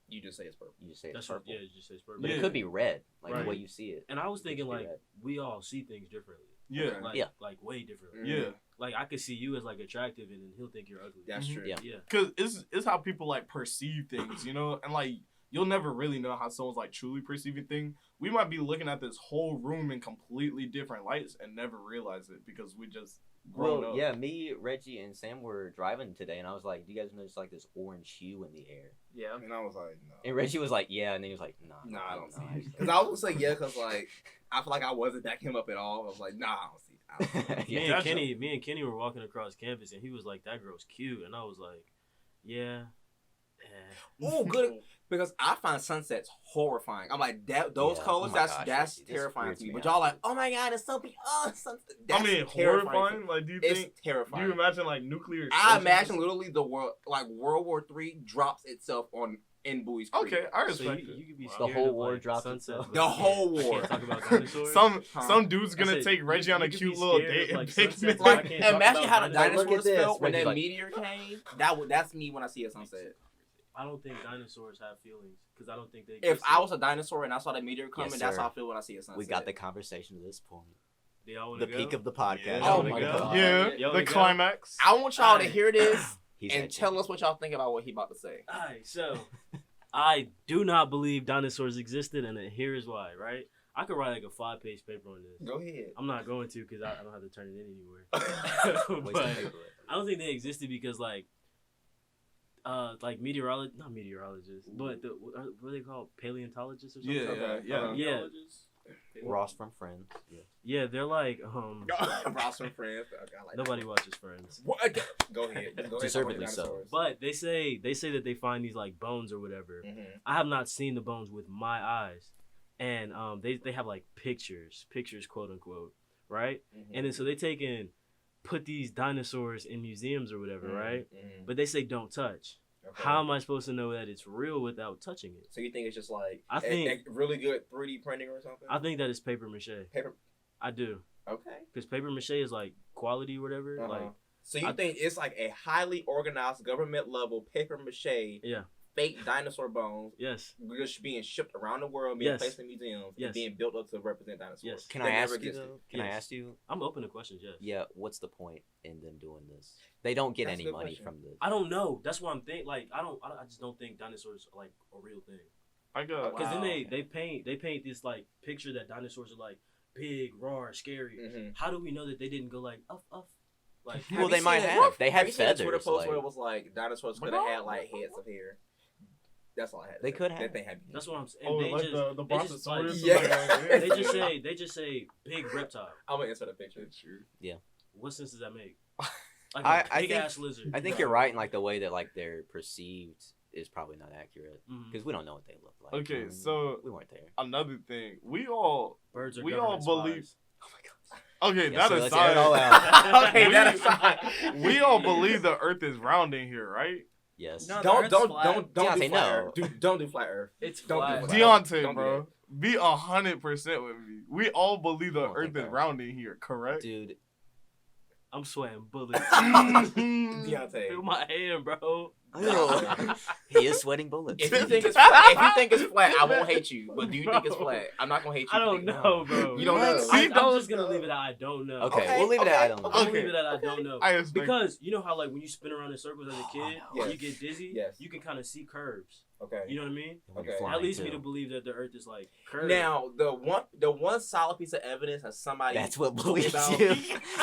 You just say it's purple. you just say it's That's purple. yeah, it just says purple. But Yeah. it could be red, like Right. the way you see it. And I was thinking It could be like red. we all see things differently. Yeah. Like, Yeah. like way differently. Mm. Yeah. Like I could see you as like attractive and then he'll think you're ugly. That's Mhm. true. Yeah. Yeah. Cause it's how people like perceive things, you know, and like you'll never really know how someone's like truly perceiving thing. We might be looking at this whole room in completely different lights and never realize it because we just grown Well, up. yeah, me, Reggie, and Sam were driving today, and I was like, "Do you guys notice like this orange hue in the air?" Yeah. And I was like, no. And Reggie was like, "Yeah," and then he was like, "Nah, Nah, I don't see nah, it. Because I was gonna say yeah, because like I feel like I wasn't backing him up at all. I was like, nah, I don't see it. Me Yeah. and Kenny were walking across campus, and he was like, "That girl's cute," and I was like, "Yeah." Oh, good. Because I find sunsets horrifying. I'm like, those Yeah, colors, oh my gosh, that's this terrifying weirds to me. me But out. y'all like, oh my god, it's so big. Oh, sunset. That's I mean, terrifying. horrifying. Like, do you It's think? terrifying. Do you imagine like nuclear? I explosions? imagine literally the world, like World War III, drops itself in Bowie's Creek. Okay, I So respect you it. could be Wow. scared The whole of, war like, dropped sunsets, itself. but The whole I war. can't talk about dinosaurs. Huh? Some dude's I gonna said, take Reggie on a you could cute be little scared date of, and like, pick sunsets, me. but I Like, can't talk imagine about how the dinosaurs. Look at dinosaurs this. felt when Reggie's that like- meteor came. That's me when I see a sunset. I don't think dinosaurs have feelings because I don't think they. If exist. I was a dinosaur and I saw that meteor coming, Yes, that's sir. how I feel when I see a sunset. We got the conversation to this point. Do y'all wanna The go? peak of the podcast. Yeah. Oh Y'all my wanna go? God. Yeah, Y'all the wanna go? climax. I want y'all to hear this He's and edgy. tell us what y'all think about what he about to say. Alright, so I do not believe dinosaurs existed, and here is why. Right? I could write like a 5-page paper on this. Go ahead. I'm not going to because I don't have to turn it in anywhere. Waste But of paper. I don't think they existed because like not meteorologists, but what are they called? Paleontologists or something? Yeah. Yeah. Ross from Friends. Yeah. Yeah, they're like Ross from Friends. Okay, I like nobody watches Friends. What? Go ahead. Go ahead. Deservedly so. But they say that they find these like bones or whatever. Mm-hmm. I have not seen the bones with my eyes, and they have like pictures quote unquote, right? Mm-hmm. And then so they take and put these dinosaurs in museums or whatever, right? Mm-hmm. But they say don't touch. Okay. How am I supposed to know that it's real without touching it? So you think it's just like I think- a really good 3D printing or something? I think that it's paper mache. Paper. I do, Okay. because paper mache is like quality or whatever. Uh-huh. Like So you I- think it's like a highly organized government level paper mache yeah, fake dinosaur bones yes, just being shipped around the world, being Yes. placed in museums, Yes. and being built up to represent dinosaurs? Yes. Can That I never ask you existed. though? Can I Yes. ask you? I'm open to questions. Yes. Yeah. What's the point in them doing this? They don't get That's a any good money question. from this. I don't know. That's what I'm thinking. Like I just don't think dinosaurs are like a real thing. I got. Because Wow. then they paint this like picture that dinosaurs are like big, raw, scary. Mhm. How do we know that they didn't go like uff uff? Like Well, you they seen might that- have. They had you seen the Twitter feathers, post like- where it was like dinosaurs could have had like heads of hair. That's all I had. to They say. could have. That they had. that's what I'm saying. Oh, They like just the they just, brontosaurus. like- like, Yeah. they just say big reptile. I'm gonna answer the picture. What sense does that make? Like I a big think- ass lizard. I think you're right in like the way that like they're perceived is probably not accurate Mhm. because we don't know what they look like. Okay, Mm, so- we weren't there. Another thing, we all Birds are we all government believe- spies. Oh my god. okay. Yeah, that so let's air it all aside, out. Okay, we, that aside. we all believe the Earth is round in here, right? Yes. No, the Don't Earth's don't flat. don't don't do Deontay, flat no. Earth. Don't do flat Earth. It's Don't flat. do flat. Deontay, Don't do bro, be 100% with me. We all believe the I don't Earth think is that. round in here, correct? Dude, I'm sweating bullets. Deontay. Feel my hand, bro. he is sweating bullets. If you think it's flat, I won't hate you. But do you think it's flat? I'm not gonna hate you. I don't know, bro. You don't know. See, I'm don't just gonna know. leave it at I don't know. Okay, Okay, we'll leave it at I okay. don't know. I'm gonna Okay. leave it at I don't know. I respect Because you know how like when you spin around in circles as a kid, Yes. you get dizzy. Yes. You can kind of see curves. Okay. You know what I mean? When you're Okay. flying, That leads me too. to believe that the Earth is like curved. Now the one solid piece of evidence that somebody That's what told me believes about- you.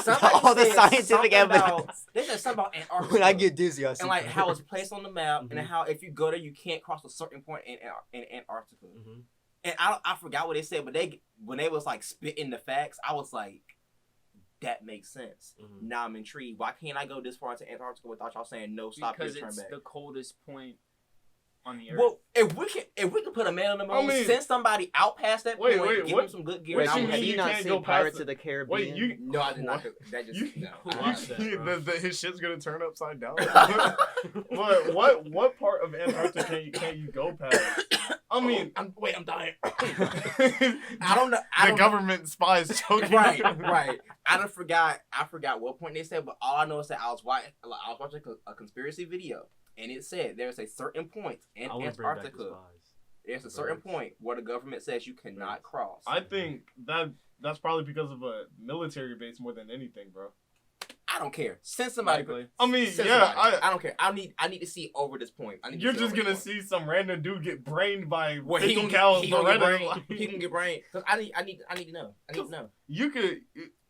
Somebody All the said scientific something evidence. about- they said something about Antarctica. When I get dizzy, I see and like how it's curves. placed on the map, Mhm. and how if you go there, you can't cross a certain point in Antarctica. Mhm. And I forgot what they said, but when they was like spitting the facts, I was like, that makes sense. Mhm. Now I'm intrigued. Why can't I go this far into Antarctica without y'all saying no? Stop Because here, turn it's back. the coldest point on the Earth. Well, if we can put a man on the moon, I mean- send somebody out past that Wait, point, wait, give what- them some good gear. what and you I'm mean Have happy. you you not can't seen go past Pirates it? of the Caribbean? Wait, you No, I did not. What? That just You- no. Watch that, bro. his shit's gonna turn upside down. what part of Antarctica can't you go past? I mean, I'm dying. the I don't know. I don't government spies choking. right, right. I forgot what point they said, but all I know is that I was watching a conspiracy video, and it said there's a certain point in I want to bring back the Antarctica. spies. There's a certain Birds. point where the government says you cannot cross. I think that's probably because of a military base more than anything, bro. I don't care. Send somebody. Likely. I mean, Send yeah, somebody. I don't care. I need to see over this point. I need to you're see just over gonna this point. see some random dude get brained by Well, 50 cows. he gonna get Beretta. brain. He can get brain. Cause I need to know. I need to know. You could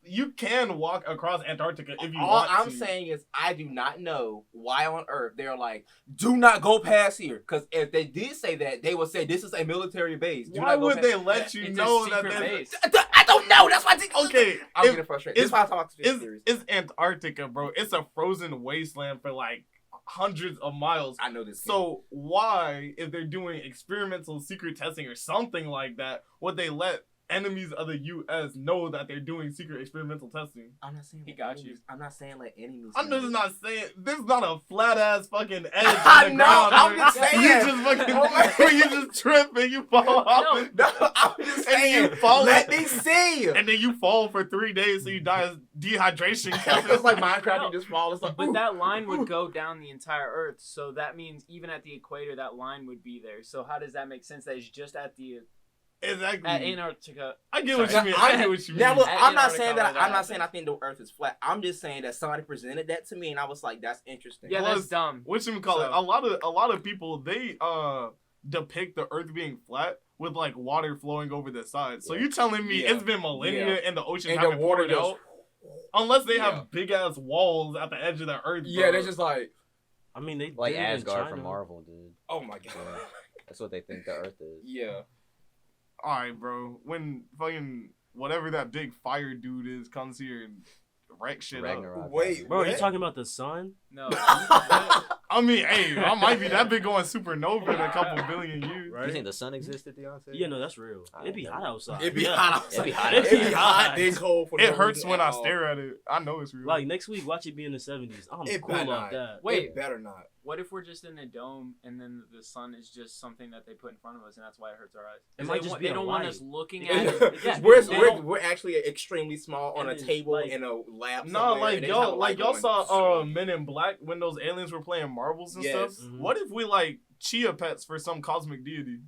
you can walk across Antarctica if you All want I'm to. saying is I do not know why on earth they're like, do not go past here. Because if they did say that, they would say this is a military base. Do Why not go would past- they let you It's know a that secret there's... base. I don't know. That's why I think. Okay, I'm if- getting frustrated. This is why I'm talking about conspiracy theories. it's Antarctica, bro. It's a frozen wasteland for like hundreds of miles. I know this. So why, if they're doing experimental secret testing or something like that, would they let enemies of the U.S. know that they're doing secret experimental testing? I'm not saying He like got enemies. you. I'm not saying like enemies. I'm know. just not saying there's not a flat ass fucking edge I in the know, ground. I'm where just saying. You just fucking Oh my- where you just trip and you fall off. No, I'm just And saying. you fall- Let me see. And then you fall for 3 days, so you die of dehydration. It's like Minecraft. No. You just fall. It's like, But ooh. that line would go down the entire Earth, so that means even at the equator, that line would be there. So how does that make sense? That it's just at Exactly. Antarctica. I get what Sorry. you mean. I get what you mean. Now look, At I'm not Antarctica, saying that. that I'm not saying I happens. think the Earth is flat. I'm just saying that somebody presented that to me, and I was like, "That's interesting." Yeah, Plus, that's dumb. What you call it? So- A lot of people they depict the Earth being flat with like water flowing over the side. So Yeah. you telling me Yeah. it's been millennia Yeah. and the oceans And the haven't water poured just. out unless they Yeah. have big ass walls at the edge of the Earth. Yeah, bro. they're just like, I mean, they Like did it in Asgard China. from Marvel, dude. oh my god. Yeah. That's what they think the Earth is. Yeah. All right, bro. When fucking whatever that big fire dude is comes here and wreck shit up. Ragnarok. Wait, Bro, are you what? talking about the sun? No. I mean, hey, I might be that big going supernova in a couple billion years. Right? You think the sun existed, Deontay? Yeah, no, that's real. I It'd be don't hot know. outside. It'd be Yeah. hot outside. It'd be hot It'd be outside. hot, then cold for It no hurts reason when at I all. stare at it. I know it's real. Like next week, watch it be in the 70s. I'm It cool better off not. that. Wait. It better not. What if we're just in a dome and then the sun is just something that they put in front of us and that's why it hurts our eyes? It might They just want- be they a don't want light. us looking Yeah. at it. Yeah, we're, they we're, don't- we're actually extremely small on a And then, table like- in a lab. No, somewhere, like and they just have a y'all, light y'all going. saw Men in Black when those aliens were playing marbles and Yes. stuff. Mhm. What if we like chia pets for some cosmic deity?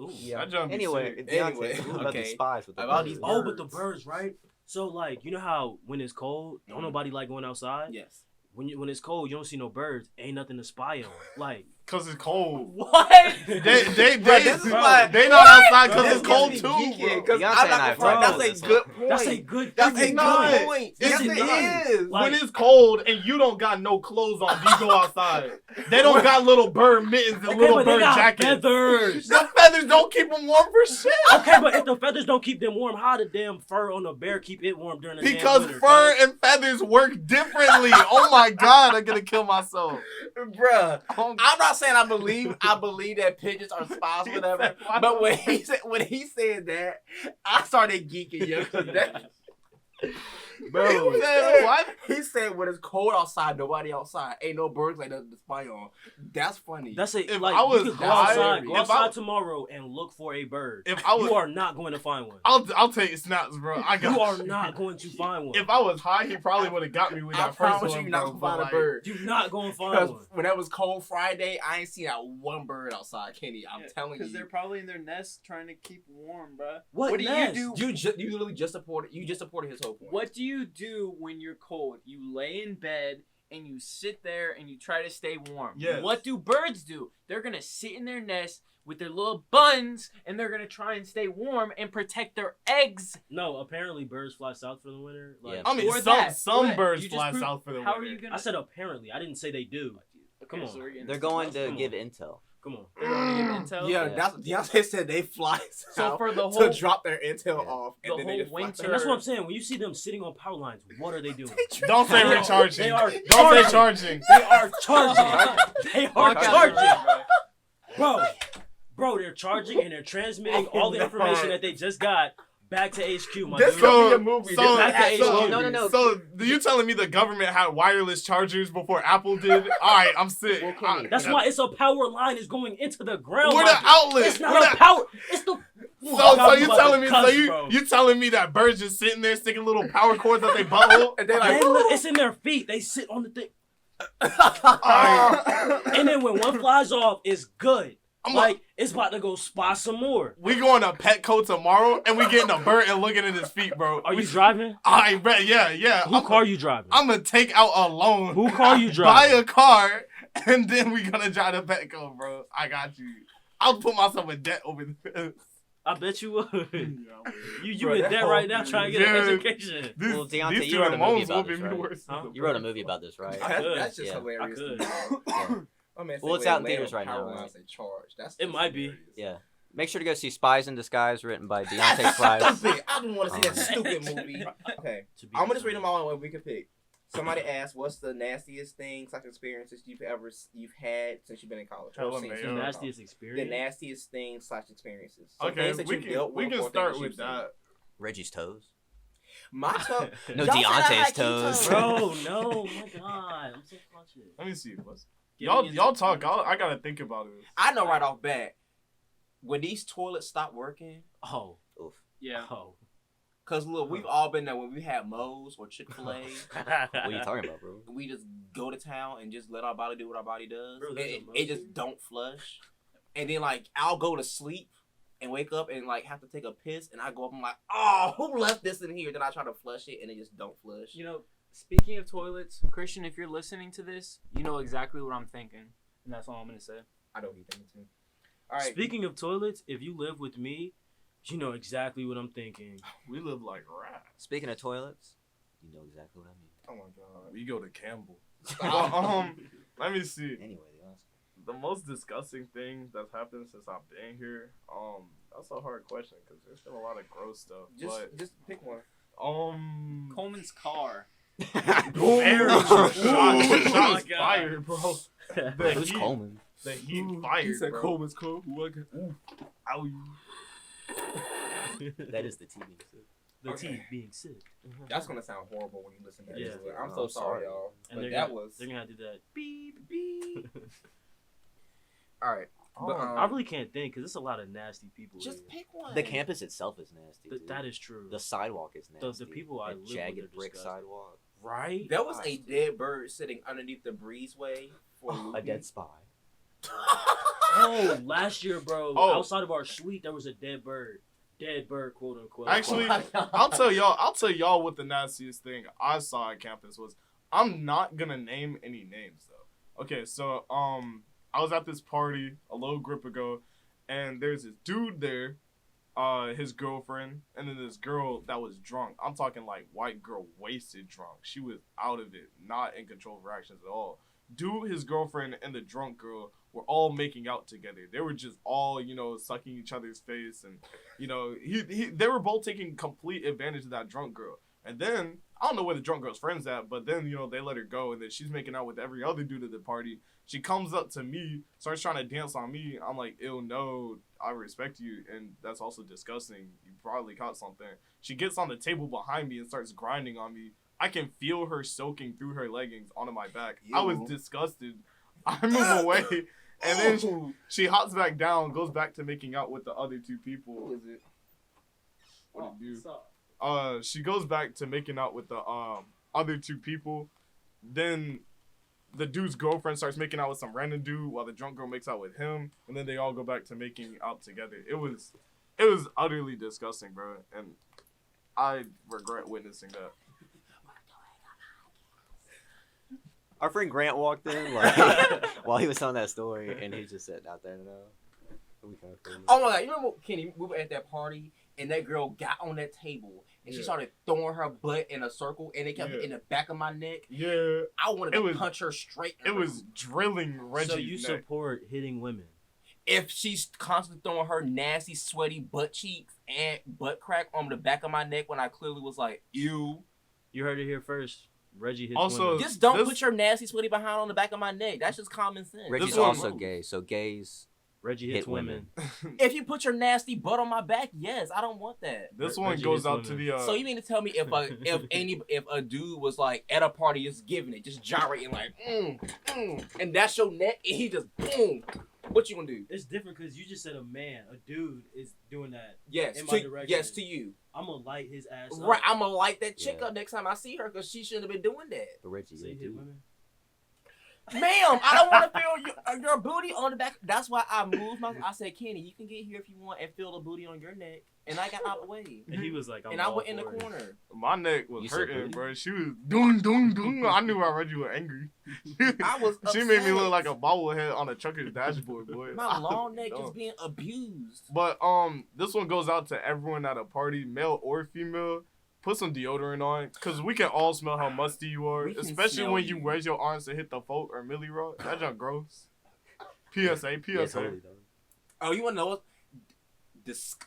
Ooh. Yeah. That jump be Anyway, sick. Deontay, Anyway, what about the okay. spies with the About birds? these Oh, but the birds. birds, right? So like, you know how when it's cold, don't Mhm. nobody like going outside. Yes. When it's cold, you don't see no birds. Ain't nothing to spy on. Like Cause it's cold. What? They Bro, this is why- they not outside cause Bro, it's this cold gets too, me geeky, bro. 'cause Beyonce I'm and I not have gonna front, talked that's about a this. good point. that's a good. That's a freaking not. good point. Yes, Yes, it it is. Like- When it's cold and you don't got no clothes on, do you go outside? They don't got little bird mittens and Okay, little but they bird got jackets. feathers. The feathers don't keep them warm for shit. Okay, but if the feathers don't keep them warm, how the damn fur on the bear keep it warm during the Because damn winter? fur and feathers work differently. Oh my god, I'm gonna kill myself. Bruh. Oh, I'm not saying I believe that pigeons are spies or whatever. But when he said that, I started geeking, yo. 'cause that- bro, He said, what? He said when it's cold outside, nobody outside. Ain't no birds like nothing to spy on. That's funny. That's it. If Like I was you could go high- outside, go if outside I- tomorrow and look for a bird. If I was, You are not going to find one. I'll take snaps, bro. I got You are not going to find one. If I was high, he probably would have got me with I that first promise one. you, you're not bro, gonna but, find a like, bird. You're not going to find Because one. when that was cold Friday, I ain't seen not one bird outside, Kenny. I'm telling Because you. they're probably in their nests trying to keep warm, bruh. What do nest? you do? You literally just supported his whole point. What do you do when you're cold? You lay in bed and you sit there and you try to stay warm. Yes. What do birds do? They're gonna sit in their nest with their little buns and they're gonna try and stay warm and protect their eggs. No, apparently birds fly south for the winter. Like, Yeah. I mean, Or some that. some Or birds you just fly prove- south for the How winter. are you gonna? I said apparently. I didn't say they do. Come on. so we're getting They're into going stuff. to Come give on. intel. Come on. They're going to give intel. Yeah, Yeah. that's Deontay said they fly So south for the to whole drop their intel Yeah. off. The And then they whole just fly winter- And that's what I'm saying. When you see them sitting on power lines, what are they doing? Don't say They are- recharging. they are Don't say charging. charging. They are charging. They are Fuck out of charging. here, bro. Bro, they're charging and they're transmitting all the information that they just got back to HQ, my This dude. could be a movie. So, Back to so, HQ. No. So, you telling me the government had wireless chargers before Apple did? All right, I'm sick. Well, Kenny, That's why it's a power line is going into the ground. Where my the dude. outlet? It's Where not the- a power. It's the. So you telling me? So Cuss, you bro. you telling me that birds just sitting there sticking little power cords at their butthole? And they're like, It's in their feet. They sit on the thing. Alright. And then when one flies off, it's good. I'm Like, it's about to go spot some more. We going to Petco tomorrow, and we getting a bird and looking at his feet, bro. Are you driving? I bet, yeah. Who car you driving? I'm gonna take out a loan. Who car you Buy driving? a car, and then we gonna drive to Petco, bro. I got you. I'll put myself in debt over this. I bet you would. Yeah, You Bro, in that debt whole- right now trying to get Yeah. an education. These, Well, Deontay, these you wrote a student movie loans about will this, be right? worse. Huh? You wrote a movie about this, right? That's just Yeah. hilarious. I could. to me. Yeah. My man Well, it's said out in Atlanta theaters right now, Power right? Lines at Charge. That's It just might be. hilarious. Yeah. Make sure to go see Spies in Disguise, written by Deontay That's Price. stupid. I don't want to see that Oh. stupid movie. Okay, To be I'm gonna just read continued. them all and we can pick. Somebody asked, "What's the nastiest things, like experiences you've had since you've been in college?" Or Hella since mayo. you've been in Nastiest college. The experience. nastiest things / experiences. So Okay, things that we you've dealt can we with can or start things with you've seen. that. Reggie's toes. My toe. No, Y'all said I Deontay's had cute toes. Bro, no, my God, I'm so conscious. Let me see. What's Give y'all me a- y'all talk. I gotta think about it. I know right off bat. When these toilets stop working, Oh, Oof. Yeah. oh. cause look, we've all been there when we had Moe's or Chick-fil-A. What are you talking about, bro? We just go to town and just let our body do what our body does. Bro, there's It, a it just don't flush. And then like I'll go to sleep and wake up and like have to take a piss and I go up and I'm like, oh, who left this in here? Then I try to flush it and it just don't flush. You know, speaking of toilets, Christian, if you're listening to this, you know exactly what I'm thinking, and that's all I'm gonna say. I don't need them too. All right. Speaking of toilets, if you live with me, you know exactly what I'm thinking. We live like rats. Speaking of toilets, you know exactly what I mean. Oh my god. We go to Campbell. Stop. Let me see. Anyway, the Oscar. The most disgusting thing that's happened since I've been here. That's a hard question because there's been a lot of gross stuff. just pick one. But Coleman's car. very Oh shots my God. fired, bro. The Who's heat, Coleman? the heat fired, bro. Coleman's cool. Ow. That is the TV. The Okay. teeth being sick. That's gonna sound horrible when you listen to Yeah. this. I'm so sorry, y'all. And But they're that gonna, was they're gonna have to do that. beep beep. All right. But, I really can't think because there's a lot of nasty people just here. pick one. The campus itself is nasty. dude. That is true. The sidewalk is The nasty. people I That live with jagged are brick disgusting. sidewalk. Right? There was a dead bird sitting underneath the breezeway for A dead spy. Oh, last year, bro, Oh. outside of our suite, there was a dead bird. Dead bird, quote unquote. Actually, I'll tell y'all what the nastiest thing I saw at campus was. I'm not gonna name any names though. Okay, so I was at this party a little grip ago, and there's this dude there, his girlfriend, and then this girl that was drunk. I'm talking like white girl, wasted drunk. She was out of it, not in control of her actions at all. Dude, his girlfriend, and the drunk girl were all making out together. They were just all, sucking each other's face, and they were both taking complete advantage of that drunk girl. And then I don't know where the drunk girl's friend's at, but then they let her go, and then she's making out with every other dude at the party. She comes up to me, starts trying to dance on me. I'm like, ew, no, I respect you, and that's also disgusting. You probably caught something. She gets on the table behind me and starts grinding on me. I can feel her soaking through her leggings onto my back. I was Ew. disgusted. I move away, and then she hops back down, goes back to making out with the other two people. Who is it? What did you do? She goes back to making out with the other two people. Then the dude's girlfriend starts making out with some random dude while the drunk girl makes out with him, and then they all go back to making out together. It was utterly disgusting, bro, and I regret witnessing that. Our friend Grant walked in like while he was telling that story, and he just sitting out there. We kind of Oh my god! You remember Kenny? We were at that party, and that girl got on that table, and she Yeah. started throwing her butt in a circle, and it kept Yeah. in the back of my neck. Yeah, I wanted It to was- punch her straight. in it her- was drilling Reggie's So you neck. support hitting women? if she's constantly throwing her nasty, sweaty butt cheeks and butt crack on the back of my neck when I clearly was like, ew. You heard it here first. Reggie hits Also- women. Just don't This- put your nasty, sweaty behind on the back of my neck. That's just common sense. Reggie's one- also gay, so gays Reggie hit hits women. If you put your nasty butt on my back, yes, I don't want that. This Re- one Reggie goes hits out to women. the. So you mean to tell me if a dude was like at a party just giving it, just gyrating like and that's your neck and he just boom, what you gonna do? It's different because you just said a man, a dude is doing that. Yes, In my to, direction. yes to you. I'm gonna light his ass up. Right, I'm gonna light that chick Yeah. up next time I see her because she shouldn't have been doing that. but Reggie, So yeah, you hit dude. women? Ma'am, I don't want to feel your booty on the back. That's why I moved my. I said, Kenny, you can get here if you want and feel the booty on your neck. And I got out of the way. And he was like, I'm And I all went in the for it. corner. My neck was You said hurting, booty? bro. She was doing. I knew already you were angry. I was She made me upset. look like a bobblehead on a trucker's dashboard, boy. My I long was neck dumb. is being abused. But this one goes out to everyone at a party, male or female. Put some deodorant on, cause we can all smell how musty you are, We can especially smell when you you. raise your arms to hit the folk or milli rock. That junk gross. PSA. Yeah, totally, dog. Oh, you wanna know what?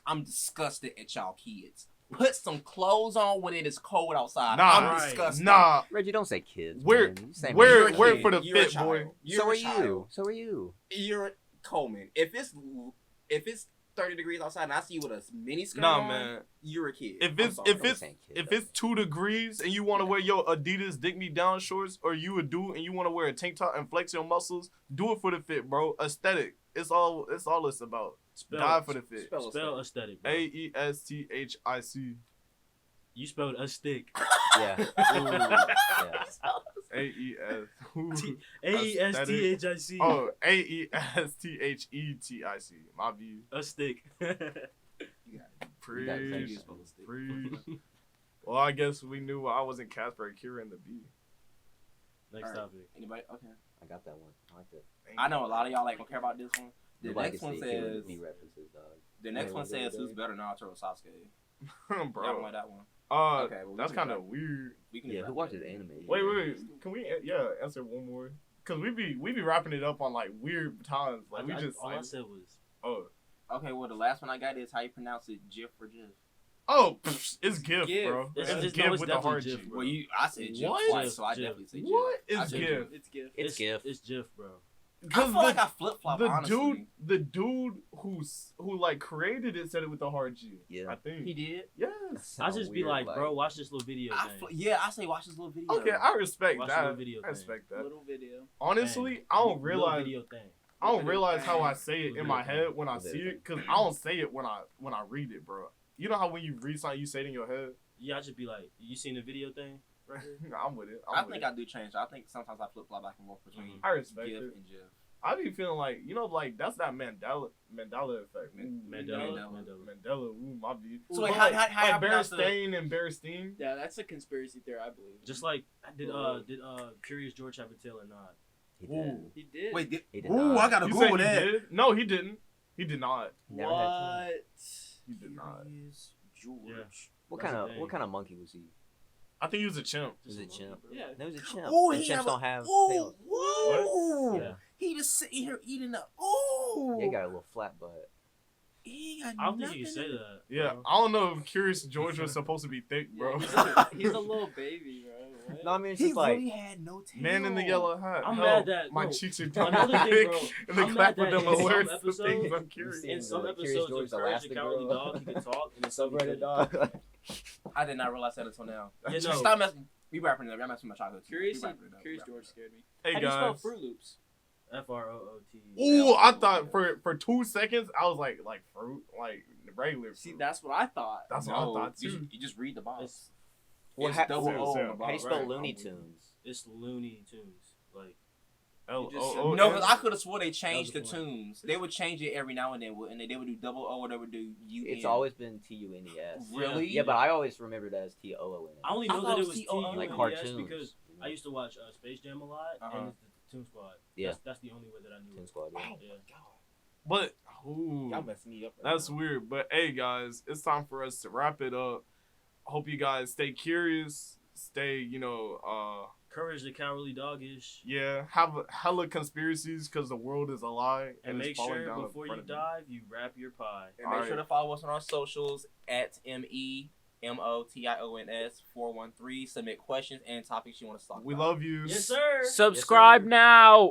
I'm disgusted at y'all kids. Put some clothes on when it is cold outside. Nah, I'm right. disgusted. Nah, Reggie, don't say kids. We're- man. You say we're man. we're for the You're a fit, boy. child. You're So a are child. you. So are you. You're Coleman. If it's 30 degrees outside and I see you with a mini skirt Nah, on, man. you're a kid. If I'm it's sorry. if it's saying kid, if though. it's 2 degrees and you want to wear your Adidas Dig Me Down shorts, or you a dude and you want to wear a tank top and flex your muscles, do it for the fit, bro. Aesthetic. It's all it's about. Die for the fit. Spell aesthetic, bro. Aesthetic. You spelled a stick. Yeah. Ooh, yeah. AES. AESTHIC. Oh, AESTHETIC. My view. A stick. Preach. thank you. Preach. Well, I guess we knew I wasn't Casper, Kira, and the B. Next Alright. topic. Anybody? Okay. I got that one. I like that. I know a lot of y'all like don't care about this one. The Nobody next can one see it says. me references, dog. The next Hey, one what says they who's doing? better, Naruto or Sasuke? Y'all don't Bro. like that one. Okay, Okay, well, we that's can kind of wrap- weird. We can Yeah, just who wrap watches it. anime? Wait. Can we answer one more? Cause we be wrapping it up on like weird times. Like we just all I like, said was oh Okay, well the last one I got is how you pronounce it, Jif or Jif. it's GIF, GIF. bro. It's It's just- GIF no, it's with the hard definitely G. GIF, bro. Well, I said Jif What? twice, so I Jif. definitely said Jif. What I is said GIF? It's GIF. It's GIF. It's GIF, bro. I feel like I flip flop. the Honestly, the dude who like created it said it with the hard G. Yeah. I think. he did. Yes. I just be like, bro, watch this little video I thing. say watch this little video. Okay, I respect Watch the that. little video I thing. respect that. Little video. Honestly, Thing. I don't Little realize. video thing. I don't realize how I say it Little in my video head when I Little see video it, cause I don't say it when I read it, bro. You know how when you read something, you say it in your head. Yeah, I just be like, you seen the video thing? Right here? I'm with it. I think I do change. I think sometimes I flip flop back and forth between I respect GIF it. and Jif. I be feeling like like that's that Mandela effect. Mandela. Ooh, my view. So wait, But, how y'all like pronounce the- Berenstain and Berenstain. Yeah, that's a conspiracy theory, I believe. Just like, did Curious George have a tail or not? He did. Ooh. He did. Wait, did, He did ooh, not. I gotta You Google said he that. did? No, he didn't. He did not. Never had time. What? He did not. Curious George. Yeah. What That's kind the of thing. what kind of monkey was he? I think he was a chimp. Was it chimp? Yeah. No, he was a chimp. Ooh, And he chimps have don't have Ooh, tails. woo. Yeah. He just sitting here eating up. Ooh. Yeah, he got a little flat butt. He got I don't think you can nothing say in- that. Yeah, bro. I don't know if Curious George was supposed to be thick, bro. Yeah, he's a little baby, bro. What? No, I mean it's He just like really had no tail. Man in the yellow hat. I'm Hell, mad that- my bro, cheeks are another thing, thick, bro, and the I'm clap mad of that them in some alerts the episodes- things I'm curious. seen In some the Curious episodes George of Courage the Elastigirl. Cowardly Dog, he can talk. And Subreddit Reddit dog. I did not realize that until now. Yeah, no. Stop messing. We wrapping it up. Y'all messing with my childhood. too. Curious, We wrapping it up. Curious We George wrapping scared me. Hey How do you spell guys. Fruit Loops? FROOT. Ooh, I thought for 2 seconds I was like fruit, like regular fruit. See, that's what I thought. That's it. what I No, thought you, too. you just read the box. It's, Well, It's ha- double O on the How How do you box. spell Right. Looney Tunes? it's Looney Tunes. Like, L-O-O-N. No, because I could have swore they changed the That was the point. tunes. They would change it every now and then, and they would do double O or they would do U. It's always been TUNES. Really? Yeah, but I always remembered that as TOONS. I only I know thought that it it was was T-O-O. Like TUNES cartoons. because I used to watch Space Jam a lot, Uh-huh. and it's the Toon Squad. Yeah. That's the only way that I knew Toon it. Squad. Yeah. Yeah. But ooh, Y'all messed me up. right that's now. weird. But hey guys, it's time for us to wrap it up. Hope you guys stay curious. Stay, Courage the Cowardly Dog-ish. yeah, have hella conspiracies because the world is a lie And it's make falling sure down in before front you of you. dive, you wrap your pie. And make sure Alright. to follow us on our socials at MEMOTIONS413. Submit questions and topics you want us to talk We about. love you. Yes, sir. Subscribe now.